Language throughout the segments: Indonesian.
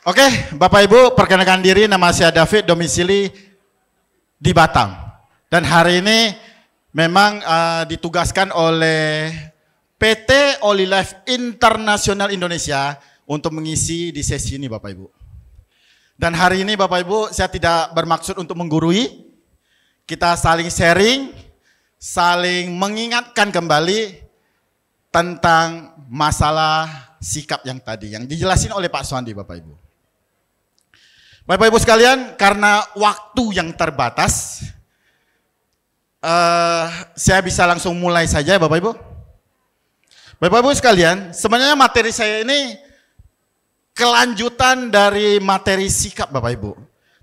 Oke, Bapak Ibu, perkenalkan diri, nama saya David, domisili di Batam. Dan hari ini memang ditugaskan oleh PT Olilife International Indonesia untuk mengisi di sesi ini, Bapak Ibu. Dan hari ini Bapak Ibu, saya tidak bermaksud untuk menggurui, kita saling sharing, saling mengingatkan kembali tentang masalah sikap yang tadi, yang dijelasin oleh Pak Suandi, Bapak Ibu. Bapak Ibu sekalian, karena waktu yang terbatas, saya bisa langsung mulai saja Bapak Ibu. Bapak Ibu sekalian, sebenarnya materi saya ini kelanjutan dari materi sikap Bapak Ibu.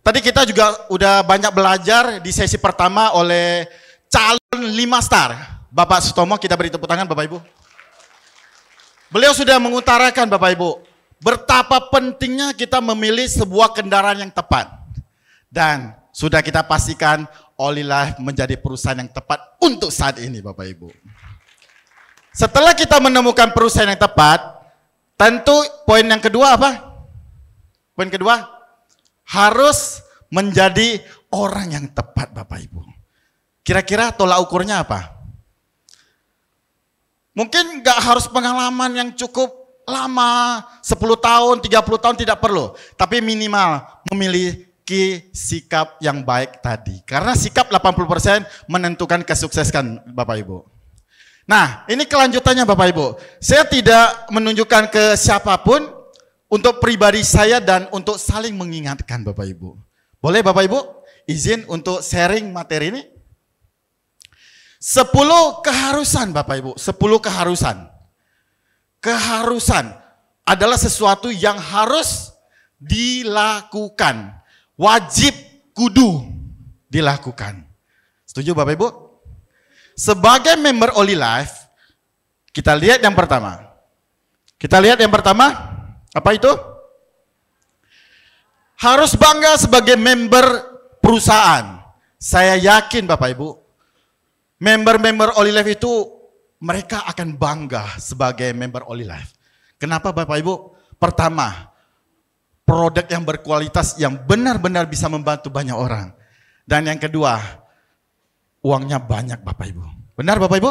Tadi kita juga udah banyak belajar di sesi pertama oleh calon 5 star, Bapak Sutomo, kita beri tepuk tangan Bapak Ibu. Beliau sudah mengutarakan Bapak Ibu, betapa pentingnya kita memilih sebuah kendaraan yang tepat. Dan sudah kita pastikan Olilife menjadi perusahaan yang tepat untuk saat ini Bapak Ibu. Setelah kita menemukan perusahaan yang tepat, tentu poin yang kedua apa? Poin kedua, harus menjadi orang yang tepat Bapak Ibu. Kira-kira tolak ukurnya apa? Mungkin nggak harus pengalaman yang cukup lama, 10 tahun, 30 tahun tidak perlu. Tapi minimal memiliki sikap yang baik tadi. Karena sikap 80% menentukan kesuksesan Bapak Ibu. Nah, ini kelanjutannya Bapak Ibu. Saya tidak menunjukkan ke siapapun, untuk pribadi saya dan untuk saling mengingatkan Bapak Ibu. Boleh Bapak Ibu izin untuk sharing materi ini? 10 keharusan Bapak Ibu, 10 keharusan. Keharusan adalah sesuatu yang harus dilakukan. Wajib kudu dilakukan. Setuju Bapak Ibu? Sebagai member Olilife, kita lihat yang pertama. Kita lihat yang pertama, apa itu? Harus bangga sebagai member perusahaan. Saya yakin Bapak Ibu, member-member Olilife itu mereka akan bangga sebagai member Olilife. Kenapa Bapak Ibu? Pertama, produk yang berkualitas yang benar-benar bisa membantu banyak orang. Dan yang kedua, uangnya banyak Bapak Ibu. Benar Bapak Ibu?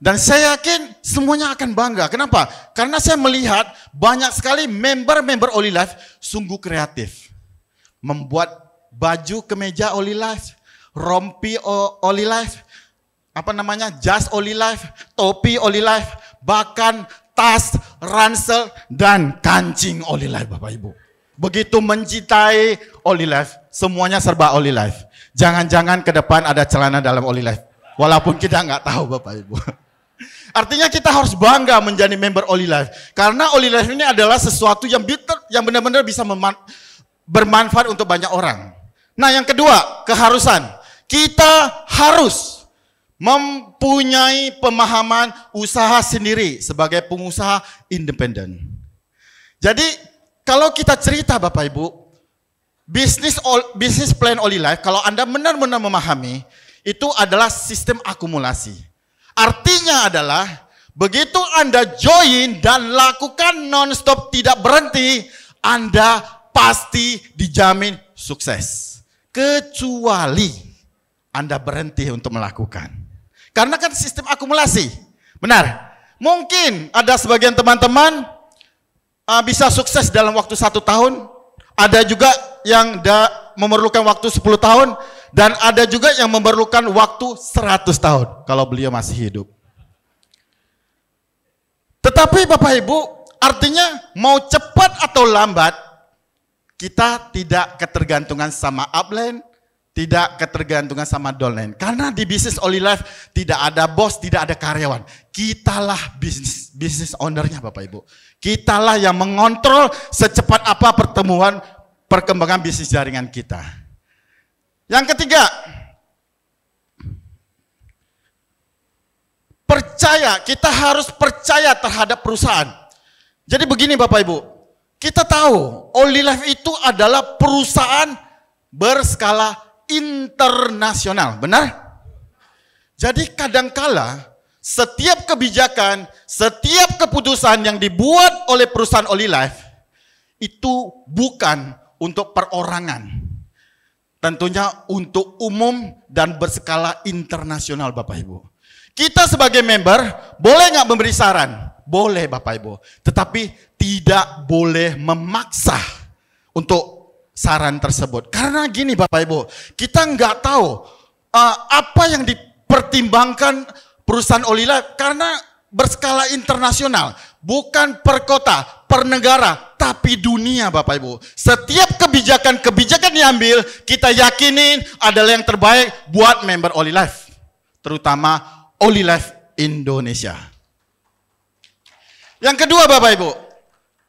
Dan saya yakin semuanya akan bangga. Kenapa? Karena saya melihat banyak sekali member-member Olilife sungguh kreatif. Membuat baju kemeja Olilife, rompi Olilife, jas Olilife, topi Olilife, bahkan tas, ransel, dan kancing Olilife Bapak Ibu. Begitu mencintai Olilife, semuanya serba Olilife. Jangan-jangan ke depan ada celana dalam Olilife, walaupun kita nggak tahu Bapak Ibu. Artinya kita harus bangga menjadi member Olilife, karena Olilife ini adalah sesuatu yang benar-benar bisa bermanfaat untuk banyak orang. Nah yang kedua, keharusan. Kita harus mempunyai pemahaman usaha sendiri sebagai pengusaha independen. Jadi kalau kita cerita Bapak Ibu, bisnis plan Olilife, kalau Anda benar-benar memahami, itu adalah sistem akumulasi. Artinya adalah begitu Anda join dan lakukan non-stop tidak berhenti, Anda pasti dijamin sukses. Kecuali Anda berhenti untuk melakukan. Karena kan sistem akumulasi. Benar. Mungkin ada sebagian teman-teman bisa sukses dalam waktu 1 tahun. Ada juga yang memerlukan waktu 10 tahun. Dan ada juga yang memerlukan waktu 100 tahun. Kalau beliau masih hidup. Tetapi Bapak Ibu, artinya mau cepat atau lambat, kita tidak ketergantungan sama upline, tidak ketergantungan sama downline. Karena di bisnis Olilife tidak ada bos, tidak ada karyawan. Kitalah bisnis ownernya Bapak Ibu. Kitalah yang mengontrol secepat apa perkembangan bisnis jaringan kita. Yang ketiga, percaya. Kita harus percaya terhadap perusahaan. Jadi begini Bapak Ibu, kita tahu Olilife itu adalah perusahaan berskala internasional, benar? Jadi kadangkala setiap kebijakan, setiap keputusan yang dibuat oleh perusahaan Olilife itu bukan untuk perorangan. Tentunya untuk umum dan berskala internasional Bapak Ibu. Kita sebagai member boleh nggak memberi saran? Boleh Bapak Ibu. Tetapi tidak boleh memaksa untuk saran tersebut. Karena gini Bapak Ibu, kita nggak tahu apa yang dipertimbangkan perusahaan Olive karena berskala internasional, bukan per kota, per negara, tapi dunia Bapak Ibu. Setiap kebijakan-kebijakan diambil, kita yakinin adalah yang terbaik buat member Olive, terutama Olive Indonesia. Yang kedua Bapak Ibu,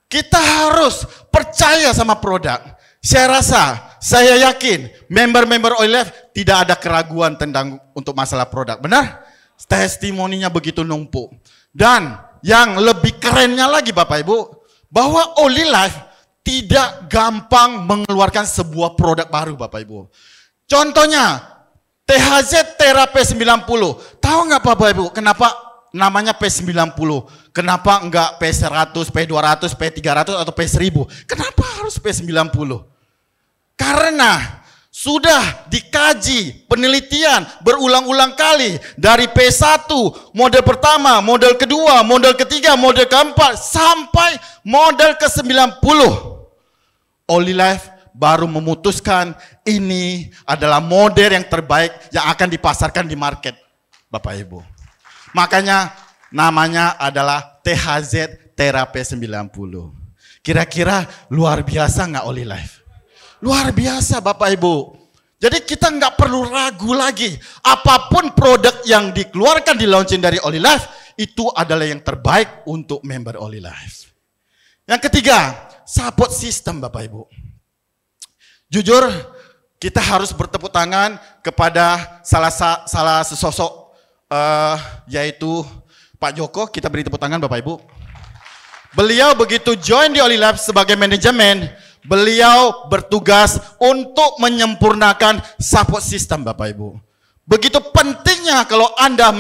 kita harus percaya sama produk. Saya rasa, saya yakin member-member Olive tidak ada keraguan tentang untuk masalah produk. Benar? Testimoninya begitu numpuk. Dan yang lebih kerennya lagi Bapak Ibu, bahwa Olive tidak gampang mengeluarkan sebuah produk baru Bapak Ibu. Contohnya, THZ Tera P90. Tahu nggak Bapak Ibu, kenapa namanya P90? Kenapa enggak P100, P200, P300 atau P1000? Kenapa harus P90? Karena sudah dikaji penelitian berulang-ulang kali dari P1, model pertama, model kedua, model ketiga, model keempat, sampai model ke-90. Olive baru memutuskan ini adalah model yang terbaik yang akan dipasarkan di market, Bapak Ibu. Makanya namanya adalah THZ Tera P90. Kira-kira luar biasa nggak Olive? Luar biasa Bapak Ibu. Jadi kita nggak perlu ragu lagi. Apapun produk yang dikeluarkan di launching dari Olive, itu adalah yang terbaik untuk member Olive. Yang ketiga, support system Bapak Ibu. Jujur, kita harus bertepuk tangan kepada salah sesosok, yaitu Pak Joko. Kita beri tepuk tangan Bapak Ibu. Beliau begitu join di Olive sebagai manajemen, beliau bertugas untuk menyempurnakan support system Bapak Ibu. Begitu pentingnya kalau Anda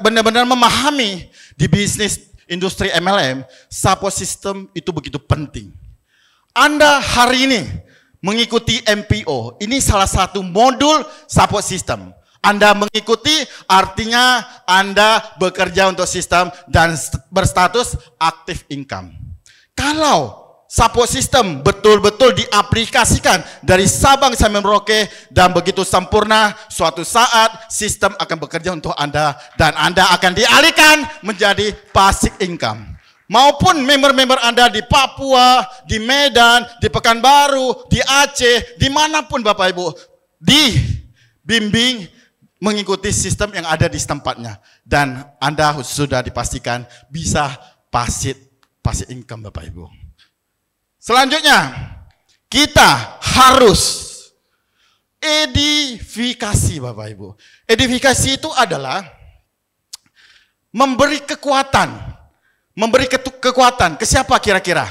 benar-benar memahami di bisnis industri MLM, support system itu begitu penting. Anda hari ini mengikuti MPO, ini salah satu modul support system. Anda mengikuti artinya Anda bekerja untuk sistem dan berstatus aktif income. Kalau support system betul-betul diaplikasikan dari Sabang sampai Merauke dan begitu sempurna, suatu saat sistem akan bekerja untuk Anda dan Anda akan dialihkan menjadi passive income. Maupun member-member Anda di Papua, di Medan, di Pekanbaru, di Aceh, dimanapun Bapak Ibu, dibimbing mengikuti sistem yang ada di tempatnya. Dan Anda sudah dipastikan bisa passive income Bapak Ibu. Selanjutnya, kita harus edifikasi Bapak Ibu. Edifikasi itu adalah memberi kekuatan. Memberi kekuatan ke siapa kira-kira?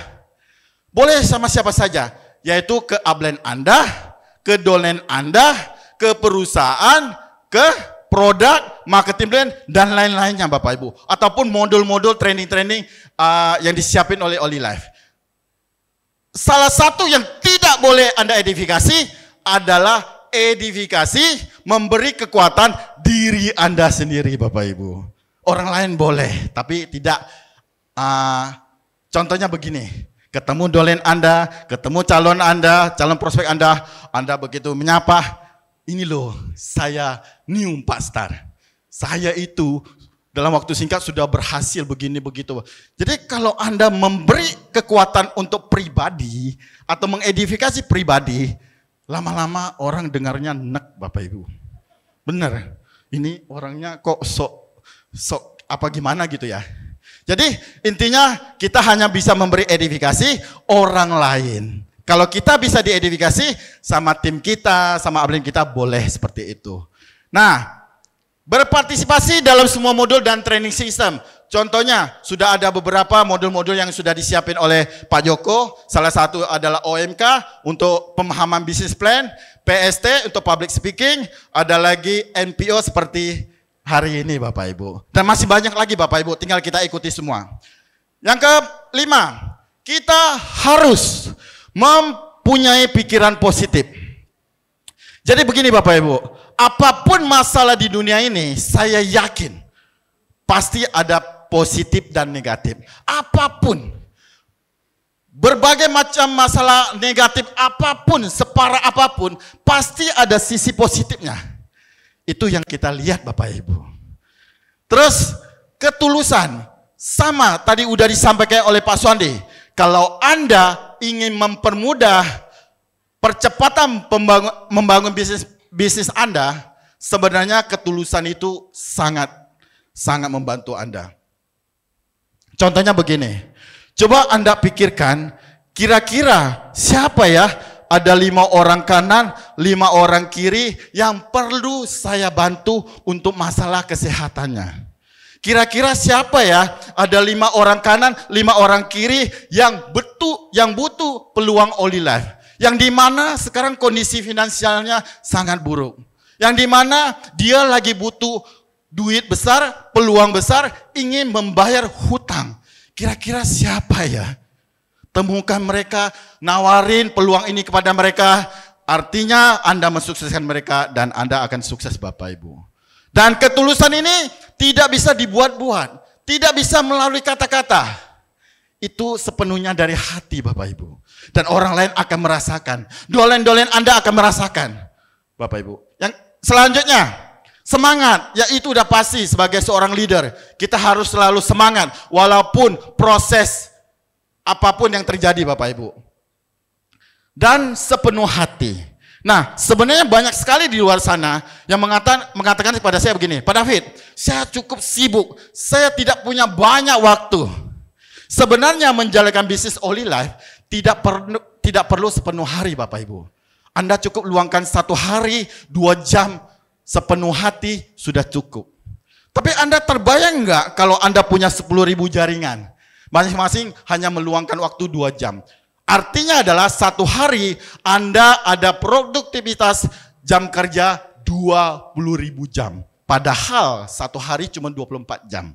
Boleh sama siapa saja, yaitu ke upline Anda, ke downline Anda, ke perusahaan, ke produk, marketing plan, dan lain-lainnya Bapak Ibu. Ataupun modul-modul training-training yang disiapin oleh Olive. Salah satu yang tidak boleh Anda edifikasi adalah edifikasi memberi kekuatan diri Anda sendiri Bapak Ibu. Orang lain boleh, tapi tidak. Contohnya begini, ketemu dolen Anda, ketemu calon Anda, calon prospek Anda begitu menyapa, ini loh saya new 4 star. Saya itu dalam waktu singkat sudah berhasil begini begitu. Jadi kalau Anda memberi kekuatan untuk pribadi atau mengedifikasi pribadi, lama-lama orang dengarnya nek Bapak Ibu. Bener, ini orangnya kok sok apa gimana gitu ya. Jadi intinya kita hanya bisa memberi edifikasi orang lain. Kalau kita bisa diedifikasi sama tim kita, sama upline kita boleh seperti itu. Nah, berpartisipasi dalam semua modul dan training system. Contohnya, sudah ada beberapa modul-modul yang sudah disiapin oleh Pak Joko. Salah satu adalah OMK untuk pemahaman business plan, PST untuk public speaking, ada lagi NPO seperti hari ini Bapak Ibu. Dan masih banyak lagi Bapak Ibu, tinggal kita ikuti semua. Yang kelima, kita harus mempunyai pikiran positif. Jadi begini Bapak Ibu, apapun masalah di dunia ini, saya yakin pasti ada positif dan negatif. Apapun, berbagai macam masalah negatif apapun, separah apapun, pasti ada sisi positifnya. Itu yang kita lihat Bapak Ibu. Terus ketulusan, sama tadi udah disampaikan oleh Pak Suandi. Kalau Anda ingin mempermudah percepatan membangun bisnis Anda, sebenarnya ketulusan itu sangat membantu Anda. Contohnya begini, coba Anda pikirkan, kira-kira siapa ya, ada 5 orang kanan, 5 orang kiri yang perlu saya bantu untuk masalah kesehatannya. Kira-kira siapa ya, ada 5 orang kanan, 5 orang kiri yang butuh peluang Oli Life. Yang dimana sekarang kondisi finansialnya sangat buruk. Yang dimana dia lagi butuh duit besar, peluang besar, ingin membayar hutang. Kira-kira siapa ya? Temukan mereka, nawarin peluang ini kepada mereka. Artinya Anda mensukseskan mereka dan Anda akan sukses Bapak Ibu. Dan ketulusan ini tidak bisa dibuat-buat. Tidak bisa melalui kata-kata. Itu sepenuhnya dari hati Bapak Ibu. Dan orang lain akan merasakan. Dolen-dolen Anda akan merasakan Bapak Ibu. Yang selanjutnya, semangat. Ya itu udah pasti sebagai seorang leader. Kita harus selalu semangat. Walaupun proses apapun yang terjadi Bapak Ibu. Dan sepenuh hati. Nah sebenarnya banyak sekali di luar sana yang mengatakan kepada saya begini, Pak David, saya cukup sibuk. Saya tidak punya banyak waktu. Sebenarnya menjalankan bisnis Oli Life tidak perlu sepenuh hari Bapak Ibu. Anda cukup luangkan 1 hari, 2 jam sepenuh hati sudah cukup. Tapi Anda terbayang nggak kalau Anda punya 10.000 jaringan, masing-masing hanya meluangkan waktu 2 jam. Artinya adalah 1 hari Anda ada produktivitas jam kerja 20.000 jam. Padahal 1 hari cuma 24 jam.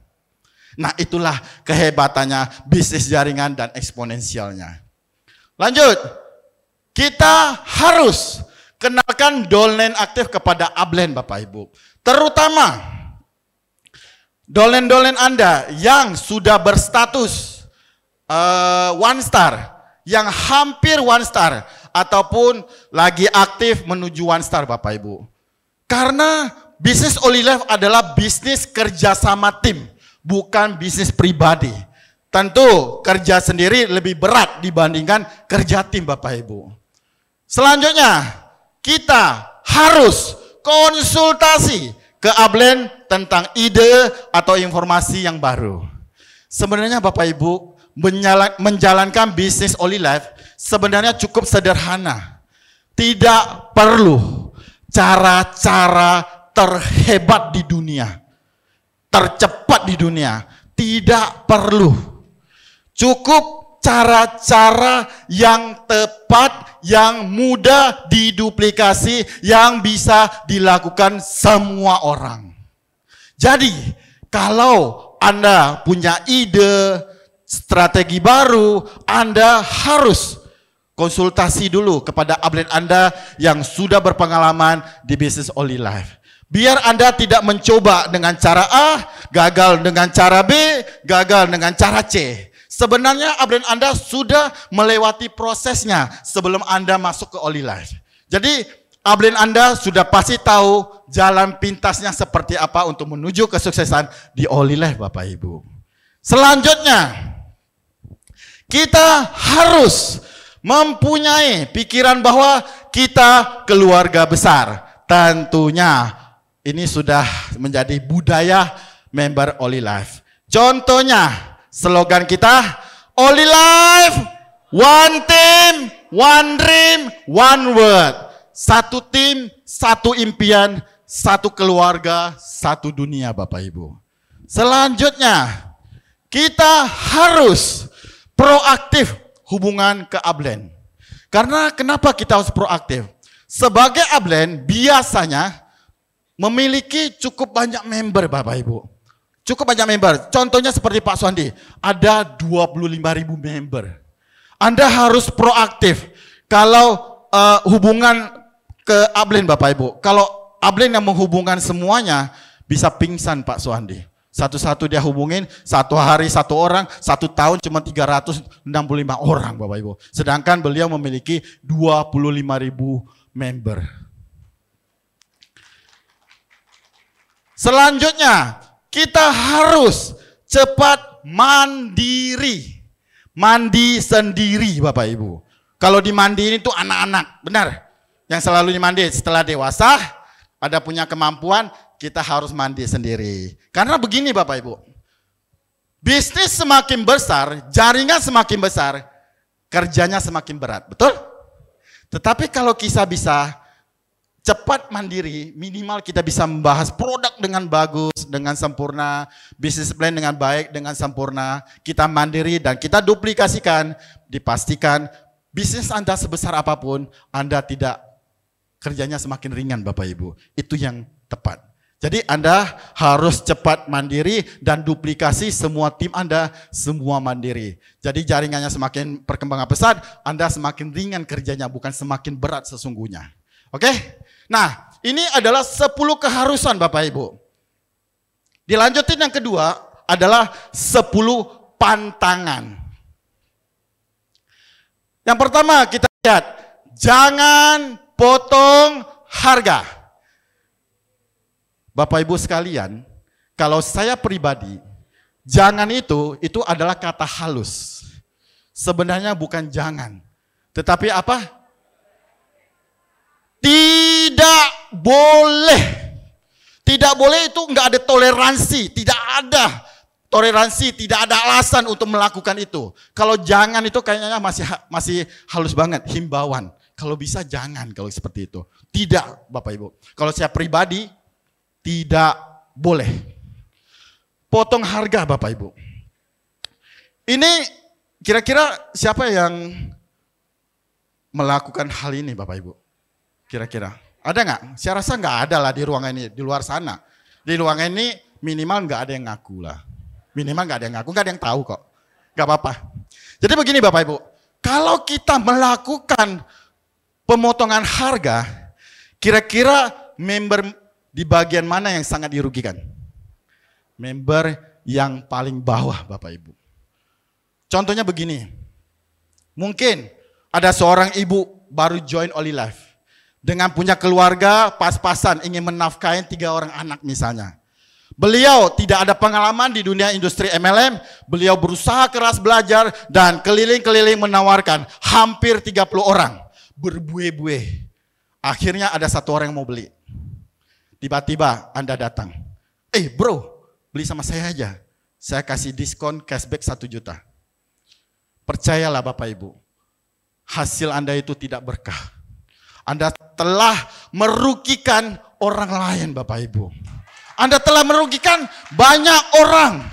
Nah itulah kehebatannya bisnis jaringan dan eksponensialnya. Lanjut, kita harus kenalkan downline aktif kepada upline Bapak Ibu. Terutama downline Anda yang sudah berstatus 1 star, yang hampir 1 star, ataupun lagi aktif menuju 1 star Bapak Ibu. Karena bisnis Oli Life adalah bisnis kerjasama tim. Bukan bisnis pribadi. Tentu kerja sendiri lebih berat dibandingkan kerja tim Bapak Ibu. Selanjutnya, kita harus konsultasi ke upline tentang ide atau informasi yang baru. Sebenarnya Bapak Ibu, menjalankan bisnis Oli Life sebenarnya cukup sederhana. Tidak perlu cara-cara terhebat di dunia. Tercepat di dunia, tidak perlu. Cukup cara-cara yang tepat, yang mudah diduplikasi, yang bisa dilakukan semua orang. Jadi, kalau Anda punya ide, strategi baru, Anda harus konsultasi dulu kepada upline Anda yang sudah berpengalaman di bisnis Oli Life. Biar Anda tidak mencoba dengan cara A, gagal dengan cara B, gagal dengan cara C. Sebenarnya upline Anda sudah melewati prosesnya sebelum Anda masuk ke Oli Life. Jadi upline Anda sudah pasti tahu jalan pintasnya seperti apa untuk menuju kesuksesan di Oli Life Bapak Ibu. Selanjutnya, kita harus mempunyai pikiran bahwa kita keluarga besar. Tentunya ini sudah menjadi budaya member Oli Life. Contohnya, slogan kita, Oli Life, one team, one dream, one word. 1 tim, 1 impian, 1 keluarga, 1 dunia Bapak Ibu. Selanjutnya, kita harus proaktif hubungan ke upline. Karena kenapa kita harus proaktif? Sebagai upline biasanya memiliki cukup banyak member Bapak Ibu. Cukup banyak member. Contohnya seperti Pak Suandi, ada 25.000 member. Anda harus proaktif. Kalau hubungan ke Upline Bapak Ibu, kalau Upline yang menghubungkan semuanya, bisa pingsan Pak Suhandi. Satu-satu dia hubungin, satu hari satu orang, satu tahun cuma 365 orang Bapak Ibu. Sedangkan beliau memiliki 25.000 member. Selanjutnya, kita harus cepat mandiri. Mandi sendiri Bapak Ibu. Kalau dimandiin itu anak-anak, benar. Yang selalu dimandi setelah dewasa, ada punya kemampuan, kita harus mandi sendiri. Karena begini Bapak Ibu, bisnis semakin besar, jaringan semakin besar, kerjanya semakin berat, betul? Tetapi kalau kita bisa cepat mandiri, minimal kita bisa membahas produk dengan bagus, dengan sempurna, bisnis plan dengan baik, dengan sempurna, kita mandiri dan kita duplikasikan, dipastikan bisnis Anda sebesar apapun, Anda tidak kerjanya semakin ringan Bapak Ibu. Itu yang tepat. Jadi Anda harus cepat mandiri dan duplikasi semua tim Anda, semua mandiri. Jadi jaringannya semakin perkembangan pesat, Anda semakin ringan kerjanya, bukan semakin berat sesungguhnya. Oke? Nah, ini adalah 10 keharusan Bapak Ibu. Dilanjutin yang kedua adalah 10 pantangan. Yang pertama kita lihat, jangan potong harga. Bapak Ibu sekalian, kalau saya pribadi, jangan itu adalah kata halus. Sebenarnya bukan jangan, tetapi apa? Tidak boleh. Tidak boleh itu enggak ada toleransi, tidak ada toleransi, tidak ada alasan untuk melakukan itu. Kalau jangan itu kayaknya masih halus banget, himbauan. Kalau bisa jangan kalau seperti itu. Tidak Bapak Ibu. Kalau saya pribadi, tidak boleh. Potong harga Bapak Ibu. Ini kira-kira siapa yang melakukan hal ini Bapak Ibu? Kira-kira ada nggak? Saya rasa nggak ada lah di ruangan ini, di luar sana. Di ruangan ini minimal nggak ada yang ngaku lah. Minimal nggak ada yang ngaku, nggak ada yang tahu kok. Nggak apa-apa. Jadi begini Bapak Ibu, kalau kita melakukan pemotongan harga, kira-kira member di bagian mana yang sangat dirugikan? Member yang paling bawah Bapak Ibu. Contohnya begini, mungkin ada seorang ibu baru join Olive. Dengan punya keluarga pas-pasan ingin menafkahi 3 orang anak misalnya. Beliau tidak ada pengalaman di dunia industri MLM, beliau berusaha keras belajar dan keliling-keliling menawarkan hampir 30 orang. Berbuih-buih. Akhirnya ada 1 orang yang mau beli. Tiba-tiba Anda datang. Bro, beli sama saya aja. Saya kasih diskon cashback 1 juta. Percayalah Bapak Ibu, hasil Anda itu tidak berkah. Anda telah merugikan orang lain Bapak Ibu. Anda telah merugikan banyak orang.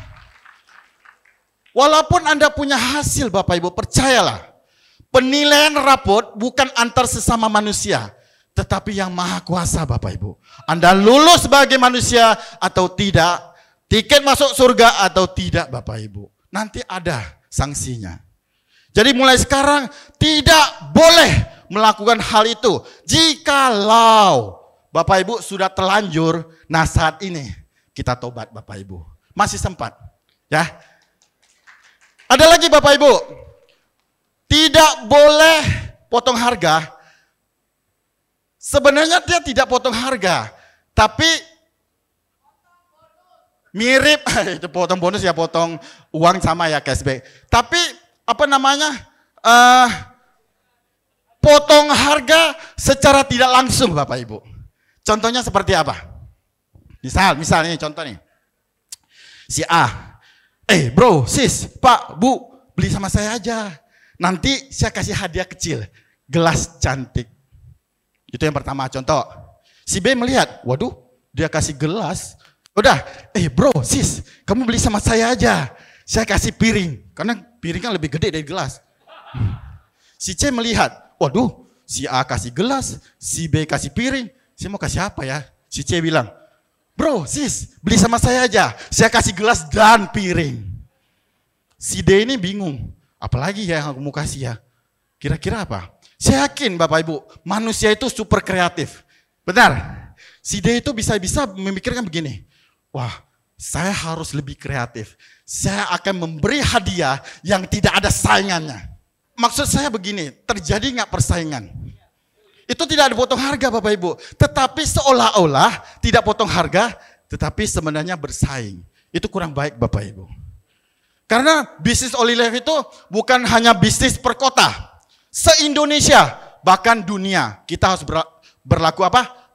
Walaupun Anda punya hasil Bapak Ibu, percayalah. Penilaian rapot bukan antar sesama manusia, tetapi yang maha kuasa Bapak Ibu. Anda lulus sebagai manusia atau tidak, tiket masuk surga atau tidak Bapak Ibu. Nanti ada sanksinya. Jadi mulai sekarang tidak boleh melakukan hal itu. Jikalau Bapak Ibu sudah terlanjur, nah saat ini kita tobat Bapak Ibu. Masih sempat. Ya. Ada lagi Bapak Ibu. Tidak boleh potong harga. Sebenarnya dia tidak potong harga, tapi mirip, itu potong bonus ya, potong uang sama ya, cashback. Tapi apa namanya, potong harga secara tidak langsung Bapak Ibu. Contohnya seperti apa? Misal ini contoh nih. Si A, bro, sis, pak, bu, beli sama saya aja. Nanti saya kasih hadiah kecil, gelas cantik. Itu yang pertama contoh. Si B melihat, waduh dia kasih gelas. Udah, bro, sis, kamu beli sama saya aja. Saya kasih piring, karena piring kan lebih gede dari gelas. Si C melihat, waduh si A kasih gelas, si B kasih piring. Saya mau kasih apa ya? Si C bilang, bro, sis, beli sama saya aja. Saya kasih gelas dan piring. Si D ini bingung, apalagi ya yang aku mau kasih ya. Kira-kira apa? Saya yakin Bapak Ibu, manusia itu super kreatif. Benar? Si D itu bisa-bisa memikirkan begini. Wah, saya harus lebih kreatif. Saya akan memberi hadiah yang tidak ada saingannya. Maksud saya begini, terjadi nggak persaingan? Itu tidak ada potong harga Bapak Ibu. Tetapi seolah-olah tidak potong harga, tetapi sebenarnya bersaing. Itu kurang baik Bapak Ibu. Karena bisnis Olive itu bukan hanya bisnis per kota. Se-Indonesia, bahkan dunia. Kita harus berlaku apa?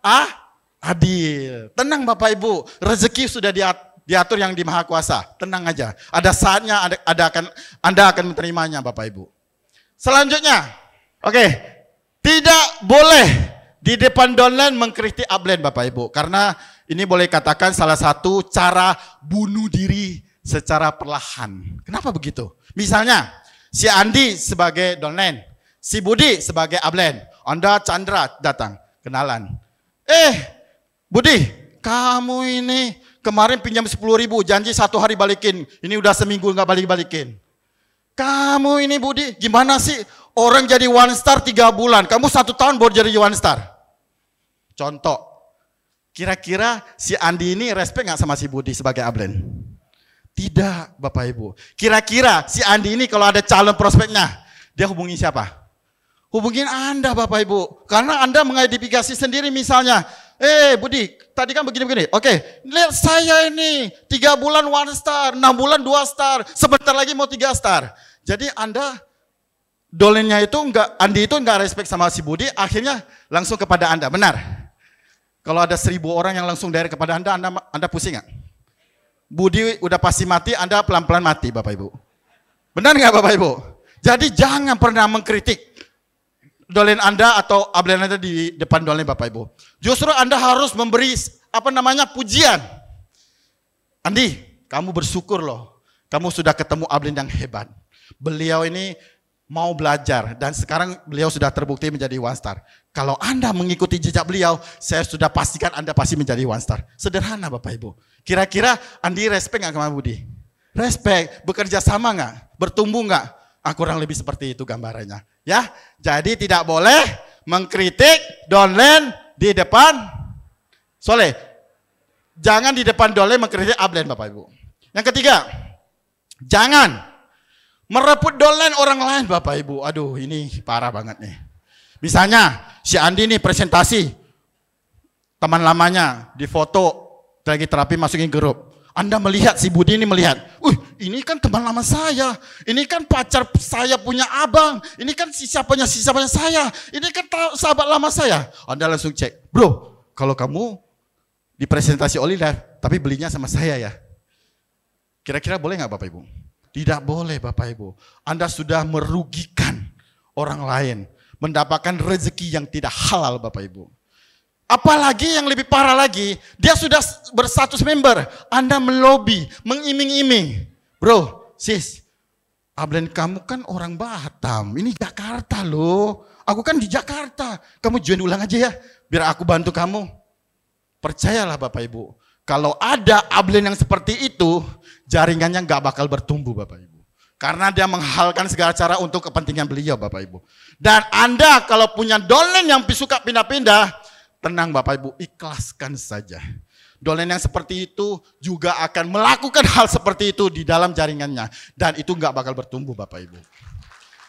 Adil. Tenang Bapak Ibu, rezeki sudah diatur yang di Maha Kuasa. Tenang aja. Ada saatnya Anda akan menerimanya Bapak Ibu. Selanjutnya, oke, tidak boleh di depan downline mengkritik upline Bapak Ibu. Karena ini boleh katakan salah satu cara bunuh diri secara perlahan. Kenapa begitu? Misalnya, si Andi sebagai downline, si Budi sebagai upline. Anda Chandra datang, kenalan. Budi, kamu ini kemarin pinjam 10.000, janji 1 hari balikin. Ini udah seminggu nggak balik-balikin. Kamu ini Budi, gimana sih? Orang jadi 1 star 3 bulan, kamu 1 tahun baru jadi 1 star. Contoh, kira-kira si Andi ini respect nggak sama si Budi sebagai upline? Tidak Bapak Ibu. Kira-kira si Andi ini kalau ada calon prospeknya, dia hubungi siapa? Hubungin Anda Bapak Ibu. Karena Anda mengidentifikasi sendiri misalnya. Budi, tadi kan begini-begini. Oke, lihat saya ini 3 bulan 1 star, 6 bulan 2 star, sebentar lagi mau 3 star. Jadi Anda, dolennya itu Andi itu enggak respect sama si Budi, akhirnya langsung kepada Anda, benar? Kalau ada 1.000 orang yang langsung direct kepada Anda pusing nggak? Budi udah pasti mati, Anda pelan-pelan mati Bapak Ibu. Benar nggak Bapak Ibu? Jadi jangan pernah mengkritik dolen Anda atau upline Anda di depan dolen Bapak Ibu. Justru Anda harus memberi pujian. Andi, kamu bersyukur loh. Kamu sudah ketemu upline yang hebat. Beliau ini mau belajar dan sekarang beliau sudah terbukti menjadi 1 star. Kalau Anda mengikuti jejak beliau, saya sudah pastikan Anda pasti menjadi 1 star. Sederhana Bapak Ibu. Kira-kira Andi respect nggak sama Budi? Respect. Bekerja sama nggak? Bertumbuh nggak? Kurang lebih seperti itu gambarannya. Ya, jadi tidak boleh mengkritik downline di depan soleh. Jangan di depan downline mengkritik upline Bapak Ibu. Yang ketiga, jangan merebut downline orang lain Bapak Ibu. Aduh, ini parah banget nih. Misalnya si Andi nih presentasi, teman lamanya di foto lagi terapi masukin grup. Anda melihat, si Budi ini melihat, ini kan teman lama saya, ini kan pacar saya punya abang, ini kan siapanya saya, ini kan sahabat lama saya. Anda langsung cek, bro, kalau kamu di presentasi Olive, tapi belinya sama saya ya. Kira-kira boleh nggak Bapak Ibu? Tidak boleh Bapak Ibu. Anda sudah merugikan orang lain, mendapatkan rezeki yang tidak halal Bapak Ibu. Apalagi yang lebih parah lagi, dia sudah berstatus member, Anda melobi, mengiming-iming. Bro, sis, upline kamu kan orang Batam, ini Jakarta loh. Aku kan di Jakarta, kamu join ulang aja ya, biar aku bantu kamu. Percayalah Bapak Ibu, kalau ada upline yang seperti itu, jaringannya nggak bakal bertumbuh Bapak Ibu. Karena dia menghalalkan segala cara untuk kepentingan beliau Bapak Ibu. Dan Anda kalau punya downline yang suka pindah-pindah, tenang Bapak Ibu, ikhlaskan saja. Downline yang seperti itu juga akan melakukan hal seperti itu di dalam jaringannya. Dan itu nggak bakal bertumbuh Bapak Ibu.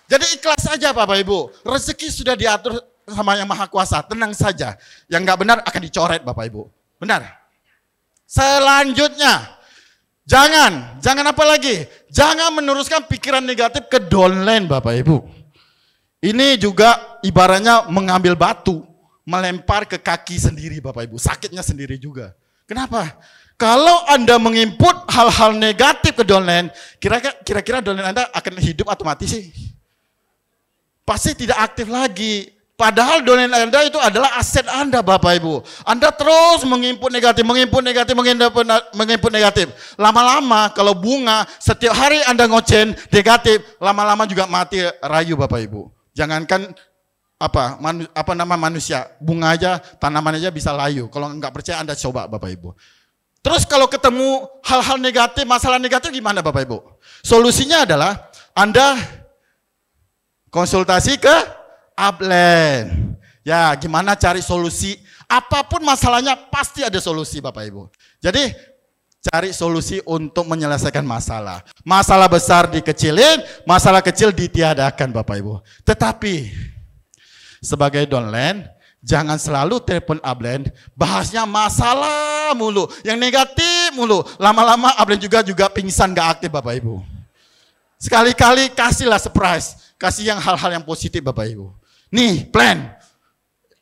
Jadi ikhlas saja Bapak Ibu. Rezeki sudah diatur sama Yang Maha Kuasa, tenang saja. Yang nggak benar akan dicoret Bapak Ibu. Benar? Selanjutnya, jangan apa lagi? Jangan meneruskan pikiran negatif ke downline Bapak Ibu. Ini juga ibaratnya mengambil batu, melempar ke kaki sendiri Bapak Ibu, sakitnya sendiri juga. Kenapa? Kalau Anda menginput hal-hal negatif ke downline, kira-kira downline Anda akan hidup atau mati sih? Pasti tidak aktif lagi. Padahal downline Anda itu adalah aset Anda Bapak Ibu. Anda terus menginput negatif. Lama-lama kalau bunga, setiap hari Anda ngocen negatif, lama-lama juga mati rayu Bapak Ibu. Jangankan manusia, bunga aja, tanaman aja bisa layu. Kalau nggak percaya Anda coba Bapak Ibu. Terus kalau ketemu hal-hal negatif, masalah negatif gimana Bapak Ibu? Solusinya adalah Anda konsultasi ke upline. Ya, gimana cari solusi? Apapun masalahnya pasti ada solusi Bapak Ibu. Jadi cari solusi untuk menyelesaikan masalah. Masalah besar dikecilin, masalah kecil ditiadakan Bapak Ibu. Tetapi sebagai downline, jangan selalu telepon upline, bahasnya masalah mulu, yang negatif mulu. Lama-lama upline juga pingsan gak aktif Bapak Ibu. Sekali-kali kasihlah surprise, kasih yang hal-hal yang positif Bapak Ibu. Nih plan,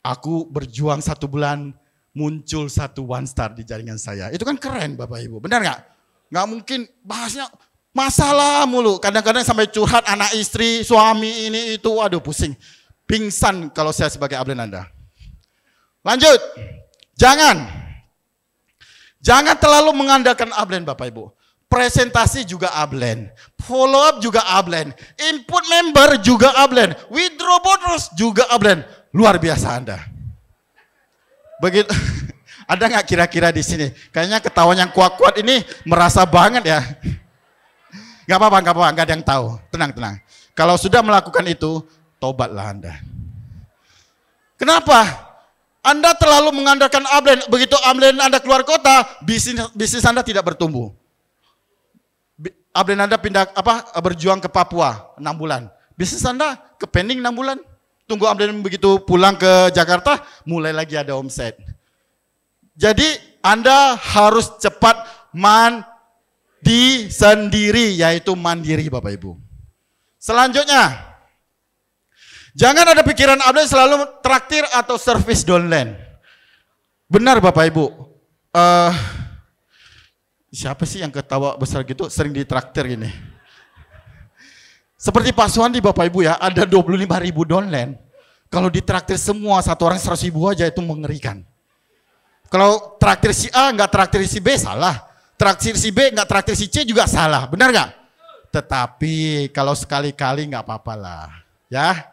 aku berjuang 1 bulan, muncul 1 one star di jaringan saya. Itu kan keren Bapak Ibu, benar gak? Gak mungkin bahasnya masalah mulu. Kadang-kadang sampai curhat anak istri, suami ini itu, waduh pusing. Pingsan kalau saya sebagai upline Anda. Lanjut, jangan terlalu mengandalkan upline Bapak Ibu. Presentasi juga upline, follow up juga upline, input member juga upline, withdraw bonus juga upline. Luar biasa Anda. Begitu, ada nggak kira-kira di sini? Kayaknya ketahuan yang kuat-kuat ini merasa banget ya. Gak apa-apa, nggak ada yang tahu. Tenang. Kalau sudah melakukan itu, tobatlah Anda. Kenapa? Anda terlalu mengandalkan upline. Begitu upline Anda keluar kota, bisnis Anda tidak bertumbuh. Upline Anda berjuang ke Papua 6 bulan. Bisnis Anda ke pending 6 bulan. Tunggu upline begitu pulang ke Jakarta, mulai lagi ada omset. Jadi Anda harus cepat mandi sendiri, yaitu mandiri Bapak Ibu. Selanjutnya, jangan ada pikiran upline selalu traktir atau service downline. Benar Bapak Ibu. Siapa sih yang ketawa besar gitu sering ditraktir gini? Seperti Pak Suwandi Bapak Ibu ya, ada 25.000 downline. Kalau ditraktir semua, 1 orang 100.000 aja itu mengerikan. Kalau traktir si A nggak traktir si B salah. Traktir si B nggak traktir si C juga salah. Benar nggak? Tetapi kalau sekali-kali nggak apa-apa lah. Ya.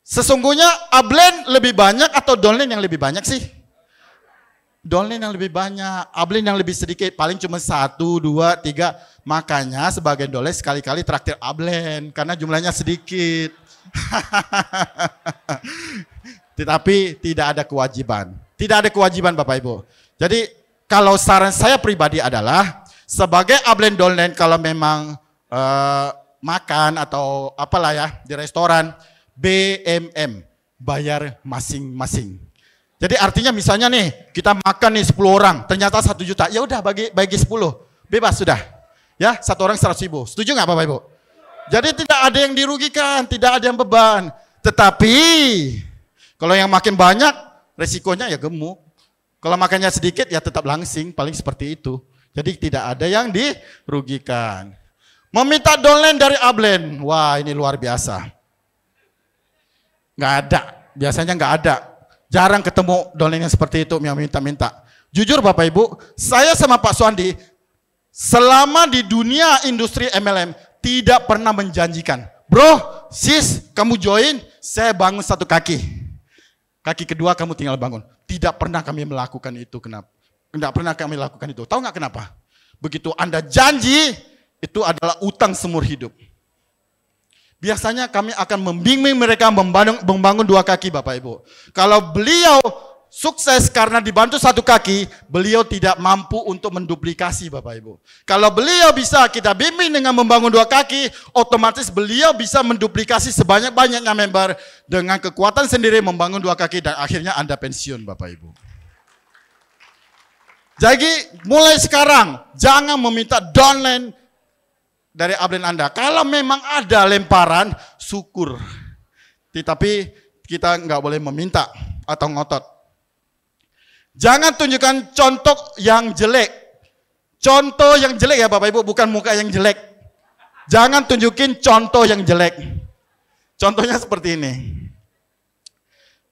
Sesungguhnya upline lebih banyak atau downline yang lebih banyak sih? Downline yang lebih banyak, upline yang lebih sedikit, paling cuma 1, 2, 3. Makanya sebagai downline sekali-kali traktir upline karena jumlahnya sedikit. Tetapi tidak ada kewajiban. Tidak ada kewajiban Bapak Ibu. Jadi kalau saran saya pribadi adalah sebagai upline downline kalau memang makan atau apalah ya di restoran, BMM, bayar masing-masing. Jadi artinya misalnya nih, kita makan nih 10 orang, ternyata 1 juta, ya udah bagi 10, bebas sudah. Ya, 1 orang 100.000. Setuju nggak Bapak Ibu? Jadi tidak ada yang dirugikan, tidak ada yang beban. Tetapi kalau yang makin banyak, resikonya ya gemuk. Kalau makannya sedikit ya tetap langsing, paling seperti itu. Jadi tidak ada yang dirugikan. Meminta downline dari upline, wah ini luar biasa. Nggak ada, biasanya nggak ada. Jarang ketemu downline yang seperti itu yang minta-minta. Jujur Bapak Ibu, saya sama Pak Suwandi selama di dunia industri MLM tidak pernah menjanjikan, bro, sis, kamu join, saya bangun 1 kaki. Kaki kedua kamu tinggal bangun. Tidak pernah kami melakukan itu. Kenapa? Tidak pernah kami lakukan itu. Tahu nggak kenapa? Begitu Anda janji, itu adalah utang seumur hidup. Biasanya kami akan membimbing mereka membangun 2 kaki Bapak Ibu. Kalau beliau sukses karena dibantu 1 kaki, beliau tidak mampu untuk menduplikasi Bapak Ibu. Kalau beliau bisa kita bimbing dengan membangun 2 kaki, otomatis beliau bisa menduplikasi sebanyak-banyaknya member dengan kekuatan sendiri membangun 2 kaki dan akhirnya Anda pensiun Bapak Ibu. Jadi mulai sekarang jangan meminta downline dari upline Anda. Kalau memang ada lemparan, syukur. Tetapi kita nggak boleh meminta atau ngotot. Jangan tunjukkan contoh yang jelek. Contoh yang jelek ya Bapak Ibu, bukan muka yang jelek. Jangan tunjukin contoh yang jelek. Contohnya seperti ini.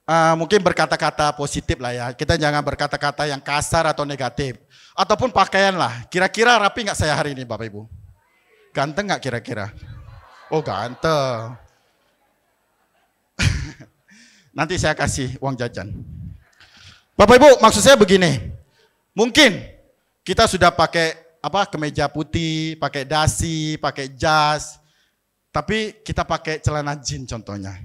Mungkin berkata-kata positif lah ya. Kita jangan berkata-kata yang kasar atau negatif. Ataupun pakaian lah. Kira-kira rapi nggak saya hari ini Bapak Ibu? Ganteng nggak kira-kira? Oh ganteng. Nanti saya kasih uang jajan. Bapak Ibu, maksud saya begini. Mungkin kita sudah pakai kemeja putih, pakai dasi, pakai jas. Tapi kita pakai celana jeans contohnya.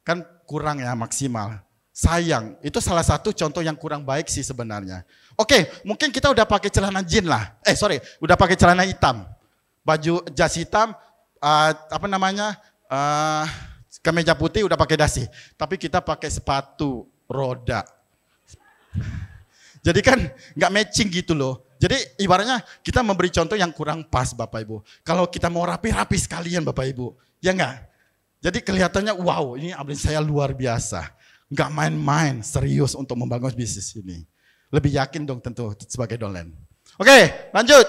Kan kurang ya maksimal. Sayang, itu salah satu contoh yang kurang baik sih sebenarnya. Oke, mungkin kita udah pakai celana jeans lah. Udah pakai celana hitam. Baju jas hitam, kemeja putih udah pakai dasi. Tapi kita pakai sepatu roda. Jadi kan nggak matching gitu loh. Jadi ibaratnya kita memberi contoh yang kurang pas Bapak Ibu. Kalau kita mau rapi-rapi sekalian Bapak Ibu. Ya enggak? Jadi kelihatannya wow ini upline saya luar biasa. Nggak main-main, serius untuk membangun bisnis ini. Lebih yakin dong tentu sebagai dolen. Oke, lanjut.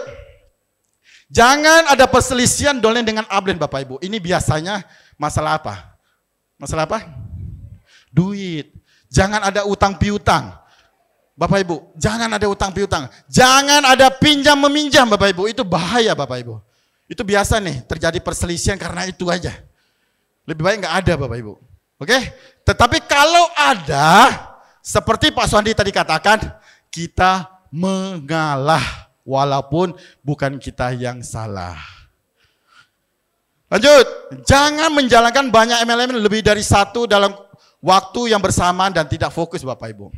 Jangan ada perselisihan dolen dengan upline Bapak Ibu. Ini biasanya masalah apa? Masalah apa? Duit. Jangan ada utang piutang. Bapak Ibu, jangan ada utang piutang. Jangan ada pinjam meminjam Bapak Ibu. Itu bahaya Bapak Ibu. Itu biasa nih terjadi perselisihan karena itu aja. Lebih baik nggak ada Bapak Ibu. Oke? Tetapi kalau ada, seperti Pak Suandi tadi katakan, kita mengalah walaupun bukan kita yang salah. Lanjut, jangan menjalankan banyak MLM lebih dari satu dalam waktu yang bersamaan dan tidak fokus Bapak Ibu.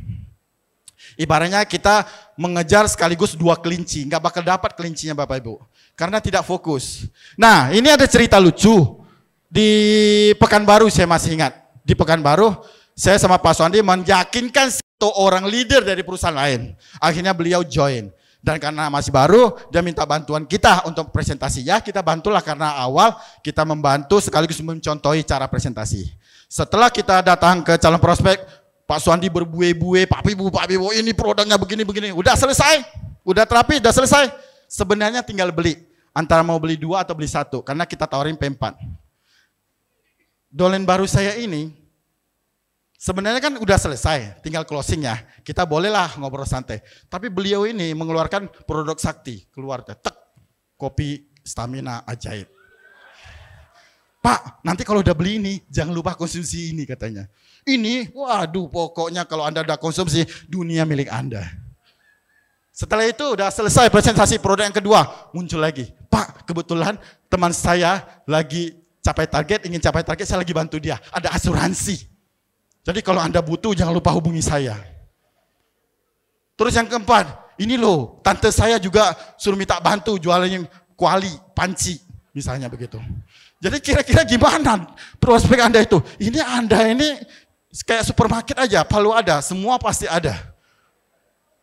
Ibaratnya kita mengejar sekaligus 2 kelinci, nggak bakal dapat kelincinya Bapak Ibu, karena tidak fokus. Nah, ini ada cerita lucu di Pekanbaru, saya masih ingat. Di Pekanbaru, saya sama Pak Suandi meyakinkan satu orang leader dari perusahaan lain. Akhirnya beliau join. Dan karena masih baru, dia minta bantuan kita untuk presentasi. Ya, kita bantulah karena awal kita membantu sekaligus mencontohi cara presentasi. Setelah kita datang ke calon prospek, Pak Suandi berbue-bue, Pak Bibu, ini produknya begini-begini. Udah selesai, udah terapi, udah selesai. Sebenarnya tinggal beli. Antara mau beli 2 atau beli 1, karena kita tawarin P4. Dolen baru saya ini, sebenarnya kan udah selesai, tinggal closing ya. Kita bolehlah ngobrol santai. Tapi beliau ini mengeluarkan produk sakti, keluar tek, kopi stamina ajaib. Pak, nanti kalau udah beli ini, jangan lupa konsumsi ini katanya. Ini, waduh pokoknya kalau Anda udah konsumsi, dunia milik Anda. Setelah itu udah selesai presentasi produk yang kedua, muncul lagi. Pak, kebetulan teman saya lagi ingin capai target, saya lagi bantu dia. Ada asuransi. Jadi kalau Anda butuh, jangan lupa hubungi saya. Terus yang keempat, ini loh, tante saya juga suruh minta bantu jualan kuali, panci, misalnya begitu. Jadi kira-kira gimana prospek Anda itu? Ini Anda ini kayak supermarket aja, Palu ada, semua pasti ada.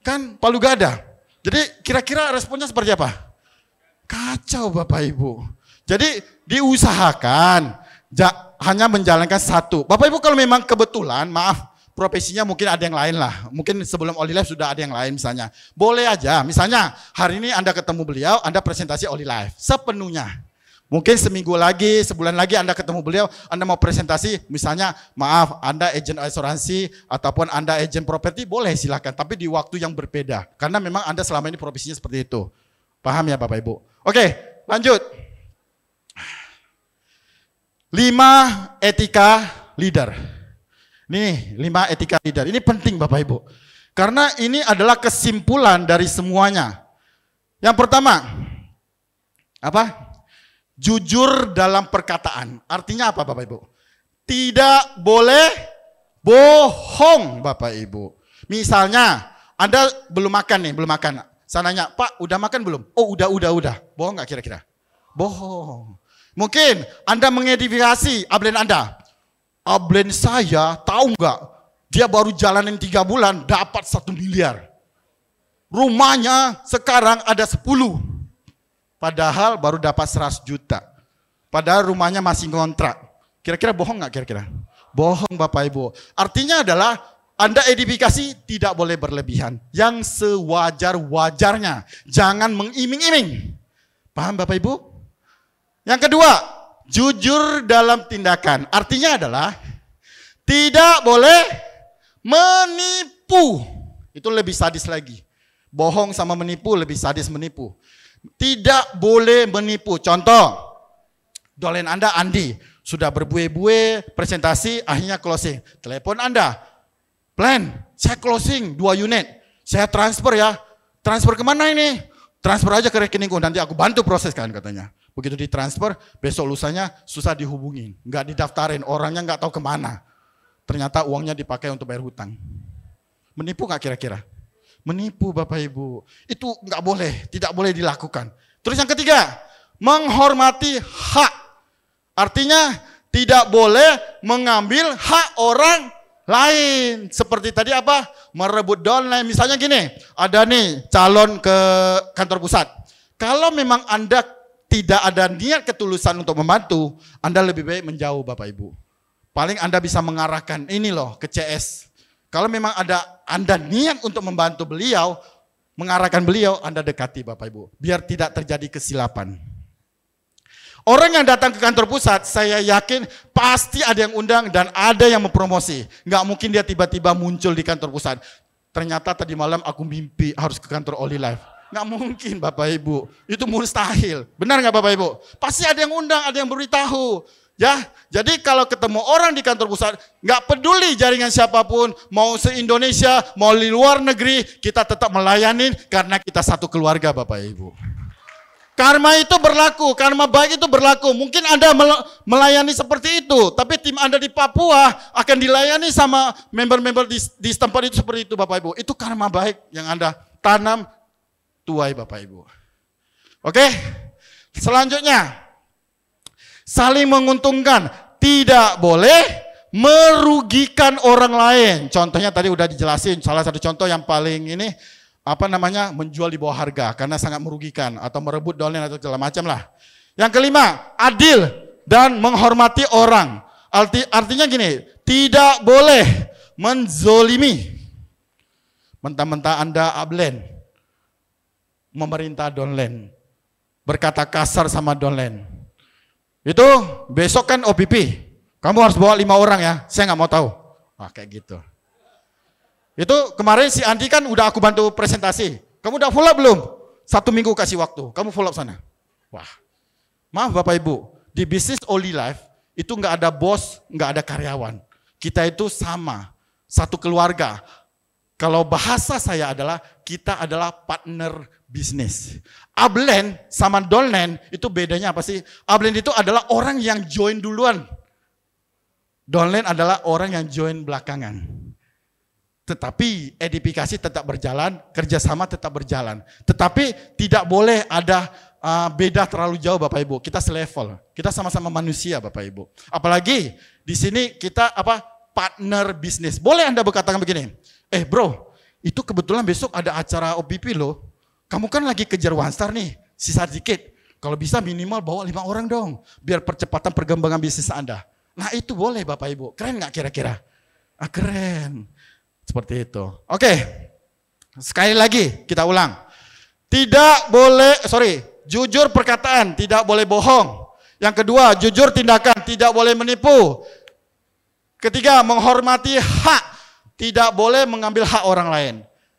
Kan Palu gak ada. Jadi kira-kira responnya seperti apa? Kacau Bapak Ibu. Jadi diusahakan hanya menjalankan satu. Bapak Ibu kalau memang kebetulan, maaf, profesinya mungkin ada yang lain lah. Mungkin sebelum OliLife sudah ada yang lain misalnya. Boleh aja, misalnya hari ini Anda ketemu beliau, Anda presentasi OliLife sepenuhnya. Mungkin seminggu lagi, sebulan lagi Anda ketemu beliau, Anda mau presentasi, misalnya maaf Anda agen asuransi ataupun Anda agen properti, boleh silakan. Tapi di waktu yang berbeda. Karena memang Anda selama ini profesinya seperti itu. Paham ya Bapak Ibu? Oke, lanjut. 5 etika leader. Nih, 5 etika leader. Ini penting Bapak Ibu. Karena ini adalah kesimpulan dari semuanya. Yang pertama, apa? Jujur dalam perkataan. Artinya apa Bapak Ibu? Tidak boleh bohong Bapak Ibu. Misalnya, Anda belum makan nih, belum makan. Saya nanya, Pak udah makan belum? Oh udah. Bohong nggak kira-kira? Bohong. Mungkin Anda mengedifikasi upline Anda. Upline saya tahu nggak? Dia baru jalanin 3 bulan dapat 1 miliar. Rumahnya sekarang ada 10. Padahal baru dapat 100 juta. Padahal rumahnya masih ngontrak. Kira-kira bohong nggak kira-kira? Bohong Bapak Ibu. Artinya adalah Anda edifikasi tidak boleh berlebihan. Yang sewajar-wajarnya. Jangan mengiming-iming. Paham Bapak Ibu? Yang kedua, jujur dalam tindakan. Artinya adalah tidak boleh menipu. Itu lebih sadis lagi. Bohong sama menipu lebih sadis menipu. Tidak boleh menipu. Contoh, dolen Anda Andi sudah berbue-bue presentasi, akhirnya closing. Telepon Anda, plan, saya closing 2 unit, saya transfer ya. Transfer kemana ini? Transfer aja ke rekeningku, nanti aku bantu proses kan katanya. Begitu ditransfer, besok lusanya susah dihubungin. Nggak didaftarin, orangnya nggak tahu kemana. Ternyata uangnya dipakai untuk bayar hutang. Menipu nggak kira-kira? Menipu Bapak Ibu. Itu nggak boleh, tidak boleh dilakukan. Terus yang ketiga, menghormati hak. Artinya tidak boleh mengambil hak orang lain. Seperti tadi apa? Merebut downline. Misalnya gini, ada nih calon ke kantor pusat. Kalau memang Anda tidak ada niat ketulusan untuk membantu, Anda lebih baik menjauh Bapak Ibu. Paling Anda bisa mengarahkan ini loh ke CS. Kalau memang ada Anda niat untuk membantu beliau, mengarahkan beliau, Anda dekati Bapak Ibu. Biar tidak terjadi kesilapan. Orang yang datang ke kantor pusat, saya yakin pasti ada yang undang dan ada yang mempromosi. Nggak mungkin dia tiba-tiba muncul di kantor pusat. Ternyata tadi malam aku mimpi harus ke kantor Oli Life. Nggak mungkin Bapak Ibu. Itu mustahil. Benar nggak Bapak Ibu? Pasti ada yang undang, ada yang beritahu. Ya, jadi kalau ketemu orang di kantor pusat, nggak peduli jaringan siapapun, mau se-Indonesia, mau di luar negeri, kita tetap melayani karena kita satu keluarga Bapak Ibu. Karma itu berlaku, karma baik itu berlaku. Mungkin Anda melayani seperti itu, tapi tim Anda di Papua akan dilayani sama member-member di tempat itu seperti itu Bapak Ibu. Itu karma baik yang Anda tanam, tuai Bapak Ibu. Oke, selanjutnya. Saling menguntungkan, tidak boleh merugikan orang lain. Contohnya tadi udah dijelasin, salah satu contoh yang paling ini, menjual di bawah harga karena sangat merugikan atau merebut downline atau segala macam lah. Yang kelima, adil dan menghormati orang. Artinya gini, tidak boleh menzolimi. Mentah-mentah Anda ablen, memerintah downline, berkata kasar sama downline. Itu besok kan OPP, kamu harus bawa 5 orang ya, saya nggak mau tahu. Wah kayak gitu. Itu kemarin si Andi kan udah aku bantu presentasi, kamu udah follow up belum? 1 minggu kasih waktu, kamu follow up sana. Wah, maaf Bapak Ibu, di bisnis Oli Life itu nggak ada bos, nggak ada karyawan. Kita itu sama, satu keluarga. Kalau bahasa saya adalah, kita adalah partner bisnis. Upline sama downline itu bedanya apa sih? Upline itu adalah orang yang join duluan. Downline adalah orang yang join belakangan. Tetapi edifikasi tetap berjalan, kerjasama tetap berjalan. Tetapi tidak boleh ada beda terlalu jauh Bapak Ibu. Kita selevel, kita sama-sama manusia Bapak Ibu. Apalagi di sini kita partner bisnis. Boleh Anda berkatakan begini, bro, itu kebetulan besok ada acara OPP loh. Kamu kan lagi kejar One Star nih, sisa dikit. Kalau bisa minimal bawa 5 orang dong, biar percepatan perkembangan bisnis Anda. Nah itu boleh Bapak Ibu, keren nggak kira-kira? Keren, seperti itu. Oke, sekali lagi kita ulang. Jujur perkataan, tidak boleh bohong. Yang kedua, jujur tindakan, tidak boleh menipu. Ketiga, menghormati hak, tidak boleh mengambil hak orang lain.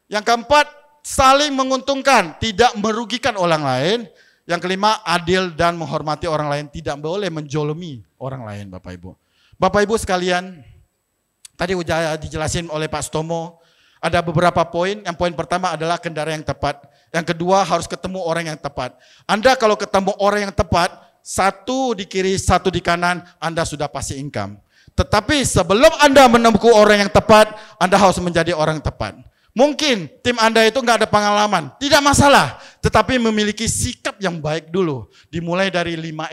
Yang keempat, saling menguntungkan, tidak merugikan orang lain. Yang kelima, adil dan menghormati orang lain, tidak boleh menjolimi orang lain Bapak Ibu. Bapak Ibu sekalian, tadi udah dijelasin oleh Pak Stomo, ada beberapa poin. Yang poin pertama adalah kendaraan yang tepat. Yang kedua, harus ketemu orang yang tepat. Anda kalau ketemu orang yang tepat, satu di kiri, satu di kanan, Anda sudah pasti income. Tetapi sebelum Anda menemukan orang yang tepat, Anda harus menjadi orang yang tepat. Mungkin tim Anda itu nggak ada pengalaman, tidak masalah. Tetapi memiliki sikap yang baik dulu. Dimulai dari 5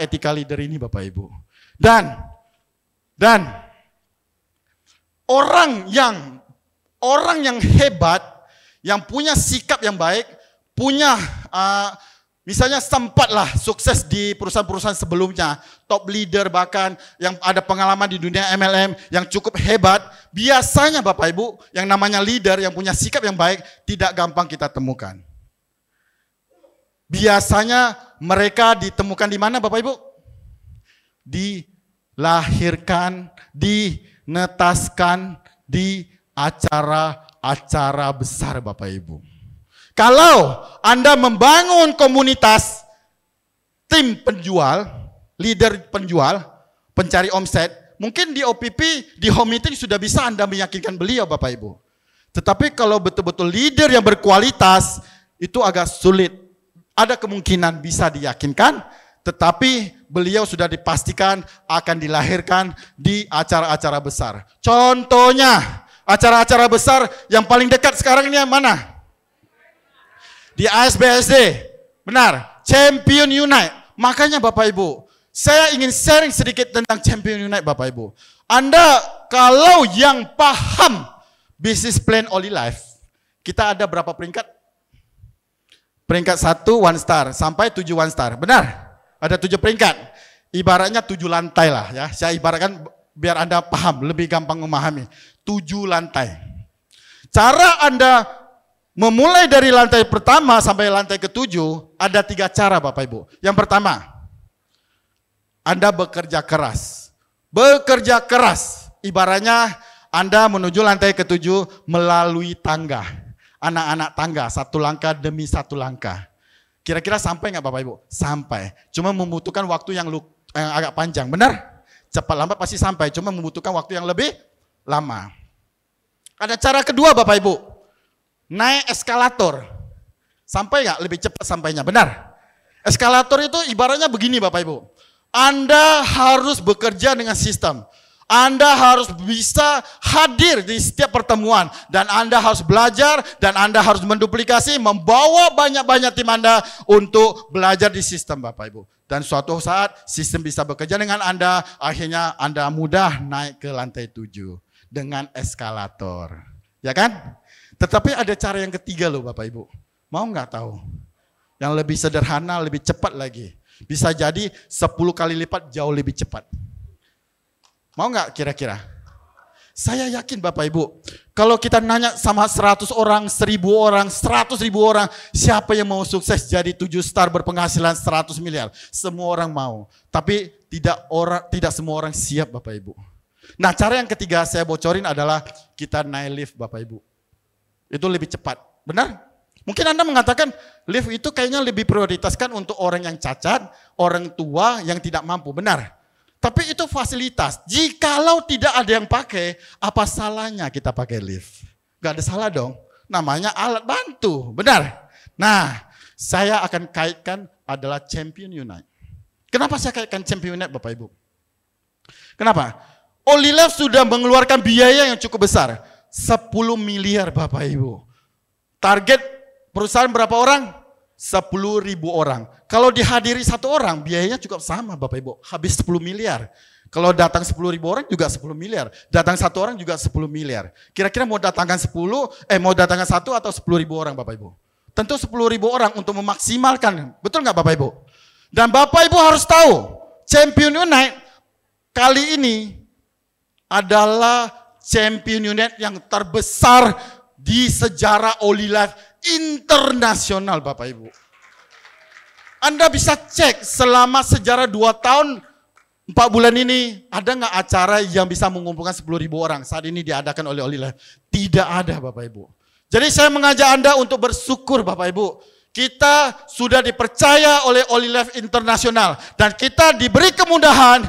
etika leader ini Bapak Ibu. Dan orang yang hebat, yang punya sikap yang baik, punya misalnya sempatlah sukses di perusahaan-perusahaan sebelumnya, top leader bahkan yang ada pengalaman di dunia MLM yang cukup hebat, biasanya Bapak Ibu yang namanya leader yang punya sikap yang baik tidak gampang kita temukan. Biasanya mereka ditemukan di mana Bapak Ibu? Dilahirkan, dinetaskan di acara-acara besar Bapak Ibu. Kalau Anda membangun komunitas tim penjual, leader penjual, pencari omset, mungkin di OPP, di home meeting sudah bisa Anda meyakinkan beliau Bapak Ibu. Tetapi kalau betul-betul leader yang berkualitas, itu agak sulit. ada kemungkinan bisa diyakinkan, tetapi beliau sudah dipastikan akan dilahirkan di acara-acara besar. Contohnya, acara-acara besar yang paling dekat sekarang ini yang mana? Di ASBSD, benar, Champion Unite. Makanya Bapak Ibu, saya ingin sharing sedikit tentang Champion Unite Bapak Ibu. Anda kalau yang paham business plan Oli Life, kita ada berapa peringkat? Peringkat 1 1 star sampai 7 1 star. Benar? Ada 7 peringkat. Ibaratnya 7 lantai lah ya. Saya ibaratkan biar Anda paham, lebih gampang memahami. 7 lantai. Cara Anda memulai dari lantai pertama sampai lantai ke-7 ada 3 cara Bapak Ibu. Yang pertama, Anda bekerja keras. Bekerja keras. Ibaratnya Anda menuju lantai ke-7 melalui tangga. Anak-anak tangga, 1 langkah demi 1 langkah. Kira-kira sampai nggak Bapak Ibu? Sampai. Cuma membutuhkan waktu yang agak panjang. Benar? Cepat lambat pasti sampai. Cuma membutuhkan waktu yang lebih lama. Ada cara kedua Bapak Ibu. Naik eskalator. Sampai nggak? Lebih cepat sampainya. Benar? Eskalator itu ibaratnya begini Bapak Ibu. Anda harus bekerja dengan sistem. Anda harus bisa hadir di setiap pertemuan. Dan Anda harus belajar, dan Anda harus menduplikasi, membawa banyak-banyak tim Anda untuk belajar di sistem Bapak Ibu. Dan suatu saat sistem bisa bekerja dengan Anda, akhirnya Anda mudah naik ke lantai 7 dengan eskalator. Ya kan? Tetapi ada cara yang ketiga loh Bapak Ibu. Mau nggak tahu? Yang lebih sederhana, lebih cepat lagi. Bisa jadi 10 kali lipat jauh lebih cepat. Mau nggak kira-kira? Saya yakin Bapak Ibu, kalau kita nanya sama 100 orang, 1000 orang, 100.000 orang, siapa yang mau sukses jadi 7 star berpenghasilan 100 miliar? Semua orang mau, tapi tidak semua orang siap Bapak Ibu. Nah cara yang ketiga saya bocorin adalah kita naik lift Bapak Ibu. Itu lebih cepat, benar? Mungkin Anda mengatakan lift itu kayaknya lebih prioritaskan untuk orang yang cacat, orang tua yang tidak mampu, benar? Tapi itu fasilitas. Jikalau tidak ada yang pakai, apa salahnya kita pakai lift? Gak ada salah dong. Namanya alat bantu, benar? Nah, saya akan kaitkan adalah Champion Unite. Kenapa saya kaitkan Champion Unite Bapak Ibu? Kenapa? Oli Life sudah mengeluarkan biaya yang cukup besar. 10 miliar Bapak Ibu. Target perusahaan berapa orang? 10.000 orang. Kalau dihadiri 1 orang, biayanya cukup sama Bapak Ibu. Habis 10 miliar. Kalau datang 10.000 orang juga 10 miliar. Datang 1 orang juga 10 miliar. Kira-kira mau datangkan 1 atau 10.000 orang Bapak Ibu? Tentu 10.000 orang untuk memaksimalkan. Betul nggak Bapak Ibu? Dan Bapak Ibu harus tahu, Champion Unite kali ini adalah Champion Unite yang terbesar di sejarah Oli Life internasional Bapak Ibu. Anda bisa cek selama sejarah 2 tahun 4 bulan ini, ada nggak acara yang bisa mengumpulkan 10.000 orang saat ini diadakan oleh Oli Life? Tidak ada Bapak Ibu. Jadi saya mengajak Anda untuk bersyukur Bapak Ibu. Kita sudah dipercaya oleh Oli Life internasional dan kita diberi kemudahan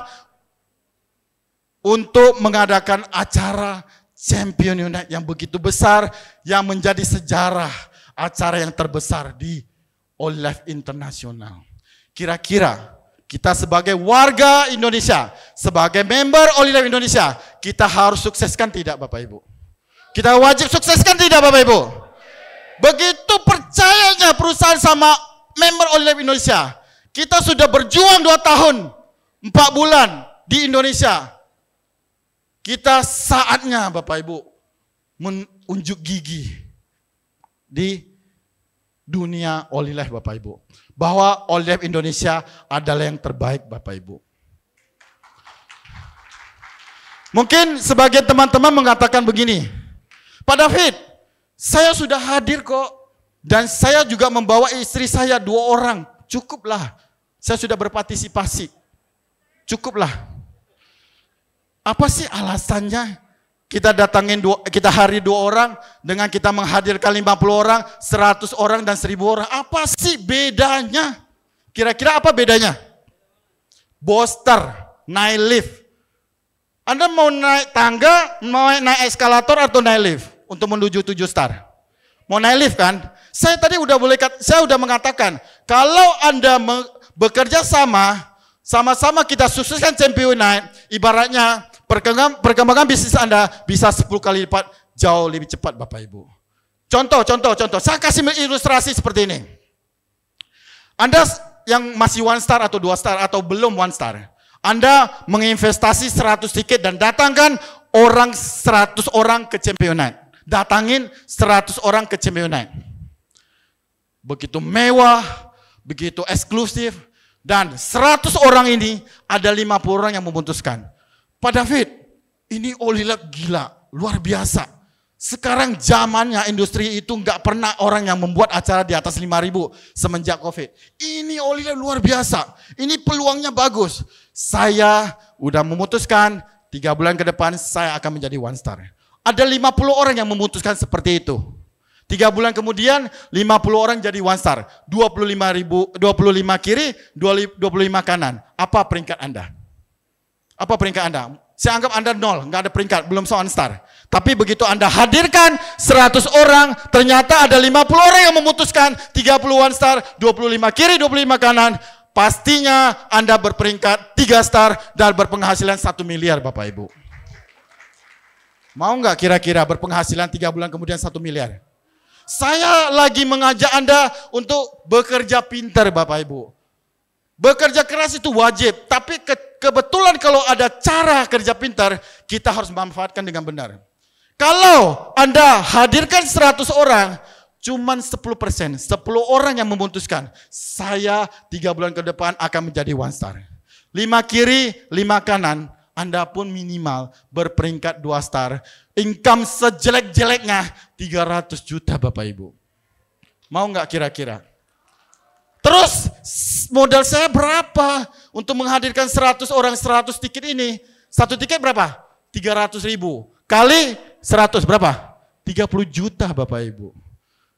untuk mengadakan acara Champion Unite yang begitu besar, yang menjadi sejarah acara yang terbesar di Oli Life Internasional. Kira-kira kita sebagai warga Indonesia, sebagai member Oli Life Indonesia, kita harus sukseskan tidak Bapak Ibu? Kita wajib sukseskan tidak Bapak Ibu? Begitu percayanya perusahaan sama member Oli Life Indonesia. Kita sudah berjuang 2 tahun, 4 bulan di Indonesia. Kita saatnya Bapak Ibu menunjuk gigi di dunia Oli Life Bapak Ibu. Bahwa Oli Life Indonesia adalah yang terbaik Bapak Ibu. Mungkin sebagian teman-teman mengatakan begini, Pak David, saya sudah hadir kok. Dan saya juga membawa istri saya 2 orang. Cukuplah. Saya sudah berpartisipasi. Cukuplah. Apa sih alasannya? Kita hari 2 orang dengan kita menghadirkan 50 orang, 100 orang dan 1000 orang. Apa sih bedanya? Kira-kira apa bedanya? Booster, naik lift. Anda mau naik tangga, mau naik eskalator atau naik lift untuk menuju 7 star? Mau naik lift kan? Saya tadi saya udah mengatakan, Kalau Anda bekerja sama-sama kita sukseskan Champion Night, ibaratnya perkembangan bisnis Anda bisa 10 kali lipat jauh lebih cepat Bapak Ibu. Contoh. Saya kasih ilustrasi seperti ini. Anda yang masih 1 star atau 2 star atau belum 1 star. Anda menginvestasi 100 tiket dan datangkan 100 orang ke Champion Night. Datangin 100 orang ke Champion Night. Begitu mewah, begitu eksklusif, dan 100 orang ini ada 50 orang yang memutuskan, Pak David, ini Holy Life gila, luar biasa. Sekarang zamannya industri itu nggak pernah orang yang membuat acara di atas 5.000 semenjak COVID. Ini Holy Life luar biasa, ini peluangnya bagus. Saya udah memutuskan 3 bulan ke depan saya akan menjadi 1 star. Ada 50 orang yang memutuskan seperti itu. 3 bulan kemudian 50 orang jadi 1 star. 25 kiri, 25 kanan. Apa peringkat Anda? Apa peringkat Anda? Saya anggap Anda 0, nggak ada peringkat, belum 1 star. Tapi begitu Anda hadirkan 100 orang, ternyata ada 50 orang yang memutuskan 30 1 star, 25 kiri, 25 kanan. Pastinya Anda berperingkat 3 star dan berpenghasilan 1 miliar Bapak Ibu. Mau nggak kira-kira berpenghasilan 3 bulan kemudian 1 miliar? Saya lagi mengajak Anda untuk bekerja pintar Bapak Ibu. Bekerja keras itu wajib, tapi kebetulan kalau ada cara kerja pintar, kita harus memanfaatkan dengan benar. Kalau Anda hadirkan 100 orang, cuman 10%, 10 orang yang memutuskan, saya 3 bulan ke depan akan menjadi 1 star. 5 kiri, 5 kanan, Anda pun minimal berperingkat 2 star. Income sejelek-jeleknya 300 juta Bapak Ibu. Mau nggak kira-kira? Terus modal saya berapa untuk menghadirkan 100 orang 100 tiket ini? 1 tiket berapa? 300.000. Kali 100 berapa? 30 juta Bapak Ibu.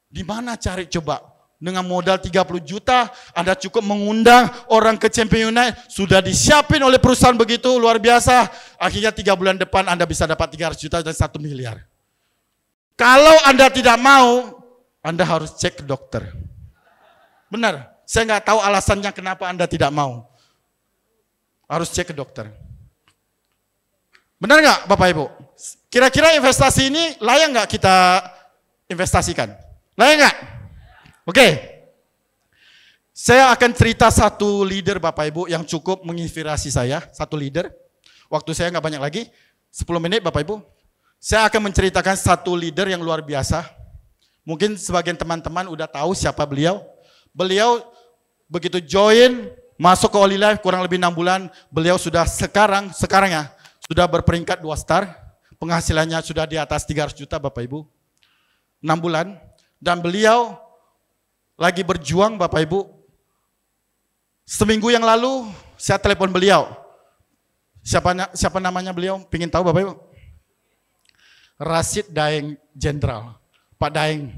Di mana cari coba? Dengan modal 30 juta, Anda cukup mengundang orang ke Champion Night, sudah disiapin oleh perusahaan begitu, luar biasa. Akhirnya 3 bulan depan Anda bisa dapat 300 juta dan 1 miliar. Kalau Anda tidak mau, Anda harus cek ke dokter. Benar, saya nggak tahu alasannya kenapa Anda tidak mau. Harus cek ke dokter. Benar nggak Bapak Ibu? Kira-kira investasi ini layak nggak kita investasikan? Layak nggak? Oke. Saya akan cerita satu leader Bapak Ibu yang cukup menginspirasi saya. Satu leader. Waktu saya nggak banyak lagi. 10 menit Bapak Ibu. Saya akan menceritakan satu leader yang luar biasa. Mungkin sebagian teman-teman udah tahu siapa beliau. Beliau begitu join, masuk ke Holy Life kurang lebih 6 bulan. Beliau sudah sekarang ya, sudah berperingkat 2 star. Penghasilannya sudah di atas 300 juta Bapak Ibu. 6 bulan. Dan beliau lagi berjuang Bapak Ibu. Seminggu yang lalu saya telepon beliau. Siapa namanya beliau? Pingin tahu Bapak Ibu? Rashid Daeng Jenderal. Pak Daeng.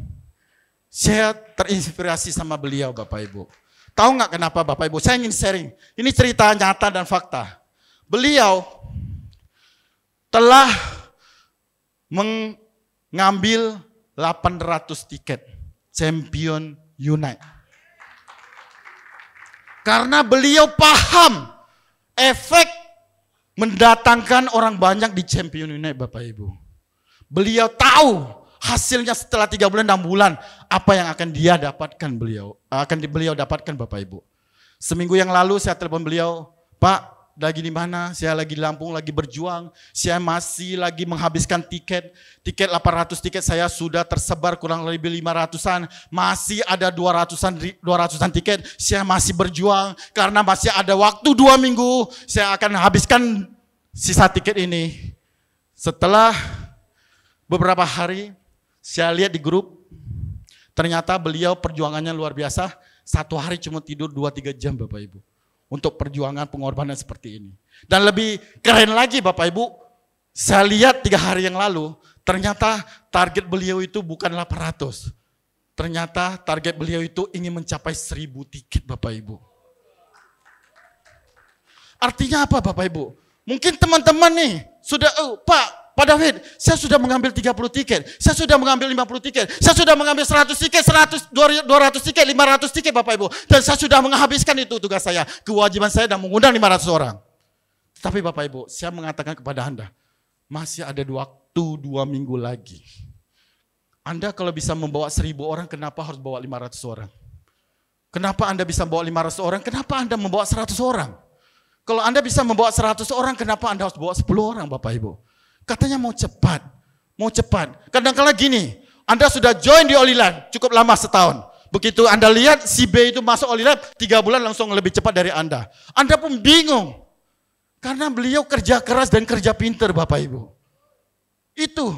Saya terinspirasi sama beliau Bapak Ibu. Tahu nggak kenapa Bapak Ibu? Saya ingin sharing. Ini cerita nyata dan fakta. Beliau telah mengambil 800 tiket Champion Unite. Karena beliau paham efek mendatangkan orang banyak di Champion Unite Bapak Ibu. Beliau tahu hasilnya setelah 3 bulan 6 bulan apa yang akan dia dapatkan beliau dapatkan Bapak Ibu. Seminggu yang lalu saya telepon beliau, Pak, lagi di mana? Saya lagi di Lampung, lagi berjuang. Saya masih lagi menghabiskan tiket 800 tiket saya sudah tersebar kurang lebih 500-an. Masih ada 200-an tiket. Saya masih berjuang karena masih ada waktu 2 minggu. Saya akan habiskan sisa tiket ini. Setelah beberapa hari saya lihat di grup, ternyata beliau perjuangannya luar biasa. 1 hari cuma tidur 2-3 jam Bapak Ibu. Untuk perjuangan pengorbanan seperti ini. Dan lebih keren lagi Bapak Ibu, saya lihat 3 hari yang lalu, ternyata target beliau itu bukan 800. Ternyata target beliau itu ingin mencapai 1000 tiket Bapak Ibu. Artinya apa Bapak Ibu? Mungkin teman-teman nih, sudah, Pak, Pak David, saya sudah mengambil 30 tiket, saya sudah mengambil 50 tiket, saya sudah mengambil 100 tiket, 100, 200 tiket, 500 tiket Bapak Ibu. Dan saya sudah menghabiskan itu tugas saya, kewajiban saya dan mengundang 500 orang. Tapi Bapak Ibu, saya mengatakan kepada Anda, masih ada waktu 2 minggu lagi. Anda kalau bisa membawa 1000 orang, kenapa harus bawa 500 orang? Kenapa Anda bisa membawa 500 orang? Kenapa Anda membawa 100 orang? Kalau Anda bisa membawa 100 orang, kenapa Anda harus bawa 10 orang Bapak Ibu? Katanya mau cepat, mau cepat. Kadang-kadang gini, Anda sudah join di Holy Life, cukup lama setahun. Begitu Anda lihat si B itu masuk Holy Life, 3 bulan langsung lebih cepat dari Anda. Anda pun bingung. Karena beliau kerja keras dan kerja pintar Bapak Ibu. Itu.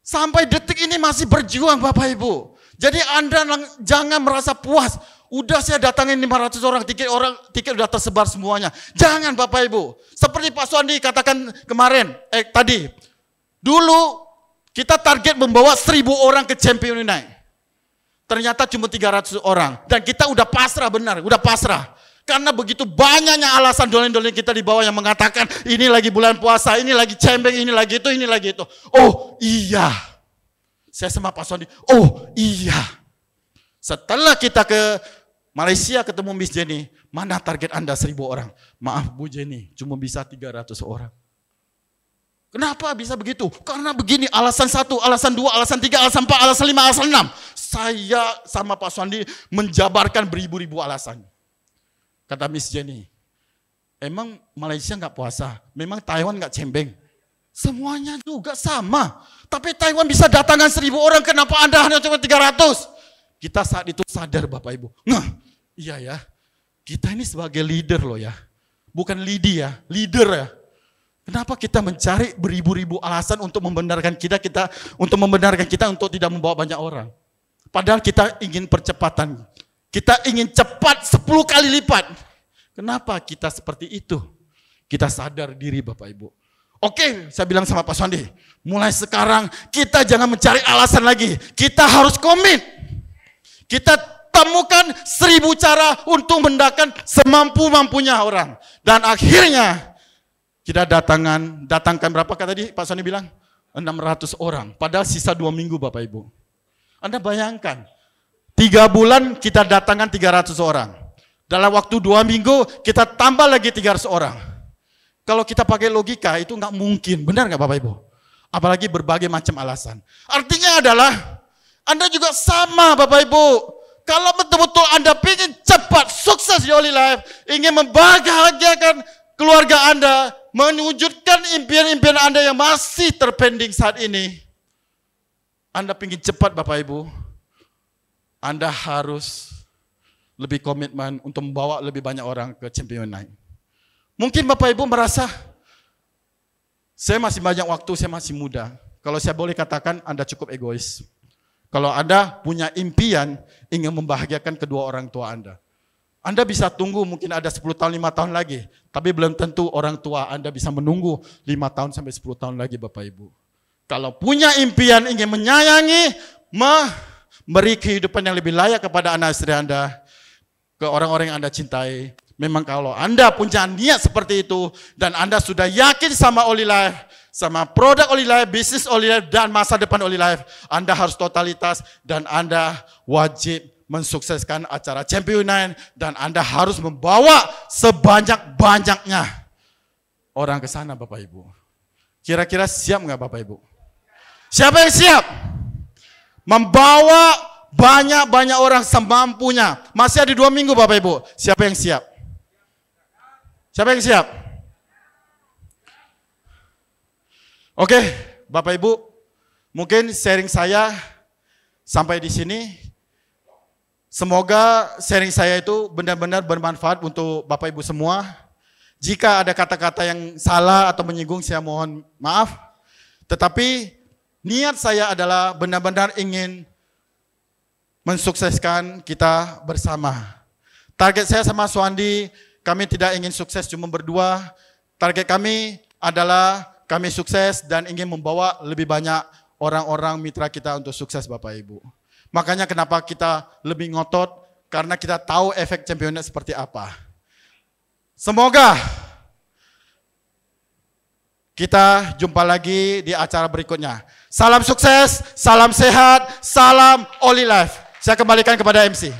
Sampai detik ini masih berjuang Bapak Ibu. Jadi Anda jangan merasa puas. Udah saya datangin 500 orang, tiket udah tersebar semuanya. Jangan Bapak Ibu. Seperti Pak Suandi katakan kemarin, tadi. Dulu kita target membawa 1000 orang ke Champion Night. Ternyata cuma 300 orang. Dan kita udah pasrah benar, udah pasrah. Karena begitu banyaknya alasan dolen-dolen kita di bawah yang mengatakan, ini lagi bulan puasa, ini lagi cembeng, ini lagi itu, ini lagi itu. Oh iya. Saya sama Pak Suandi, oh iya. Setelah kita ke Malaysia ketemu Miss Jenny, mana target Anda 1000 orang? Maaf Bu Jenny, cuma bisa 300 orang. Kenapa bisa begitu? Karena begini, alasan 1, alasan 2, alasan 3, alasan 4, alasan 5, alasan 6. Saya sama Pak Suandi menjabarkan beribu-ribu alasan. Kata Miss Jenny, emang Malaysia nggak puasa? Memang Taiwan nggak cembeng? Semuanya juga sama. Tapi Taiwan bisa datangkan 1000 orang, kenapa Anda hanya cuma 300? Kita saat itu sadar Bapak Ibu. Nah, iya ya. Kita ini sebagai leader loh ya. Bukan leader ya, leader ya. Kenapa kita mencari beribu-ribu alasan untuk membenarkan kita untuk tidak membawa banyak orang? Padahal kita ingin percepatan. Kita ingin cepat 10 kali lipat. Kenapa kita seperti itu? Kita sadar diri Bapak Ibu. Oke, saya bilang sama Pak Suandi, mulai sekarang kita jangan mencari alasan lagi. Kita harus komit. Kita temukan 1000 cara untuk mendatangkan semampu-mampunya orang. Dan akhirnya kita datangkan berapa tadi Pak Soni bilang? 600 orang. Padahal sisa 2 minggu Bapak Ibu. Anda bayangkan, 3 bulan kita datangkan 300 orang. Dalam waktu 2 minggu kita tambah lagi 300 orang. Kalau kita pakai logika itu nggak mungkin. Benar nggak Bapak Ibu? Apalagi berbagai macam alasan. Artinya adalah Anda juga sama Bapak Ibu. Kalau betul-betul Anda ingin cepat sukses di Holy Life, ingin membahagiakan keluarga Anda, mewujudkan impian-impian Anda yang masih terpending saat ini, Anda ingin cepat Bapak Ibu, Anda harus lebih komitmen untuk membawa lebih banyak orang ke Champion Night. Mungkin Bapak Ibu merasa, saya masih banyak waktu, saya masih muda. Kalau saya boleh katakan, Anda cukup egois. Kalau Anda punya impian ingin membahagiakan kedua orang tua Anda bisa tunggu mungkin ada 10 tahun, 5 tahun lagi. Tapi belum tentu orang tua Anda bisa menunggu 5 tahun sampai 10 tahun lagi Bapak Ibu. Kalau punya impian ingin menyayangi, memberi kehidupan yang lebih layak kepada anak istri Anda, ke orang-orang yang Anda cintai. Memang kalau Anda punya niat seperti itu, dan Anda sudah yakin sama Holy Life, sama produk Holy Life, bisnis Holy Life, dan masa depan Holy Life, Anda harus totalitas dan Anda wajib mensukseskan acara Champion Night dan Anda harus membawa sebanyak-banyaknya orang ke sana Bapak Ibu. Kira-kira siap nggak Bapak Ibu? Siapa yang siap? Membawa banyak-banyak orang semampunya. Masih ada 2 minggu Bapak Ibu. Siapa yang siap? Siapa yang siap? Oke, Bapak Ibu, mungkin sharing saya sampai di sini. Semoga sharing saya itu benar-benar bermanfaat untuk Bapak Ibu semua. Jika ada kata-kata yang salah atau menyinggung, saya mohon maaf. Tetapi niat saya adalah benar-benar ingin mensukseskan kita bersama. Target saya sama Suandi, kami tidak ingin sukses cuma berdua. Target kami adalah kami sukses dan ingin membawa lebih banyak orang-orang mitra kita untuk sukses Bapak Ibu. Makanya kenapa kita lebih ngotot, karena kita tahu efek championnya seperti apa. Semoga Kita jumpa lagi di acara berikutnya. Salam sukses, salam sehat, salam Oli Life. Saya kembalikan kepada MC.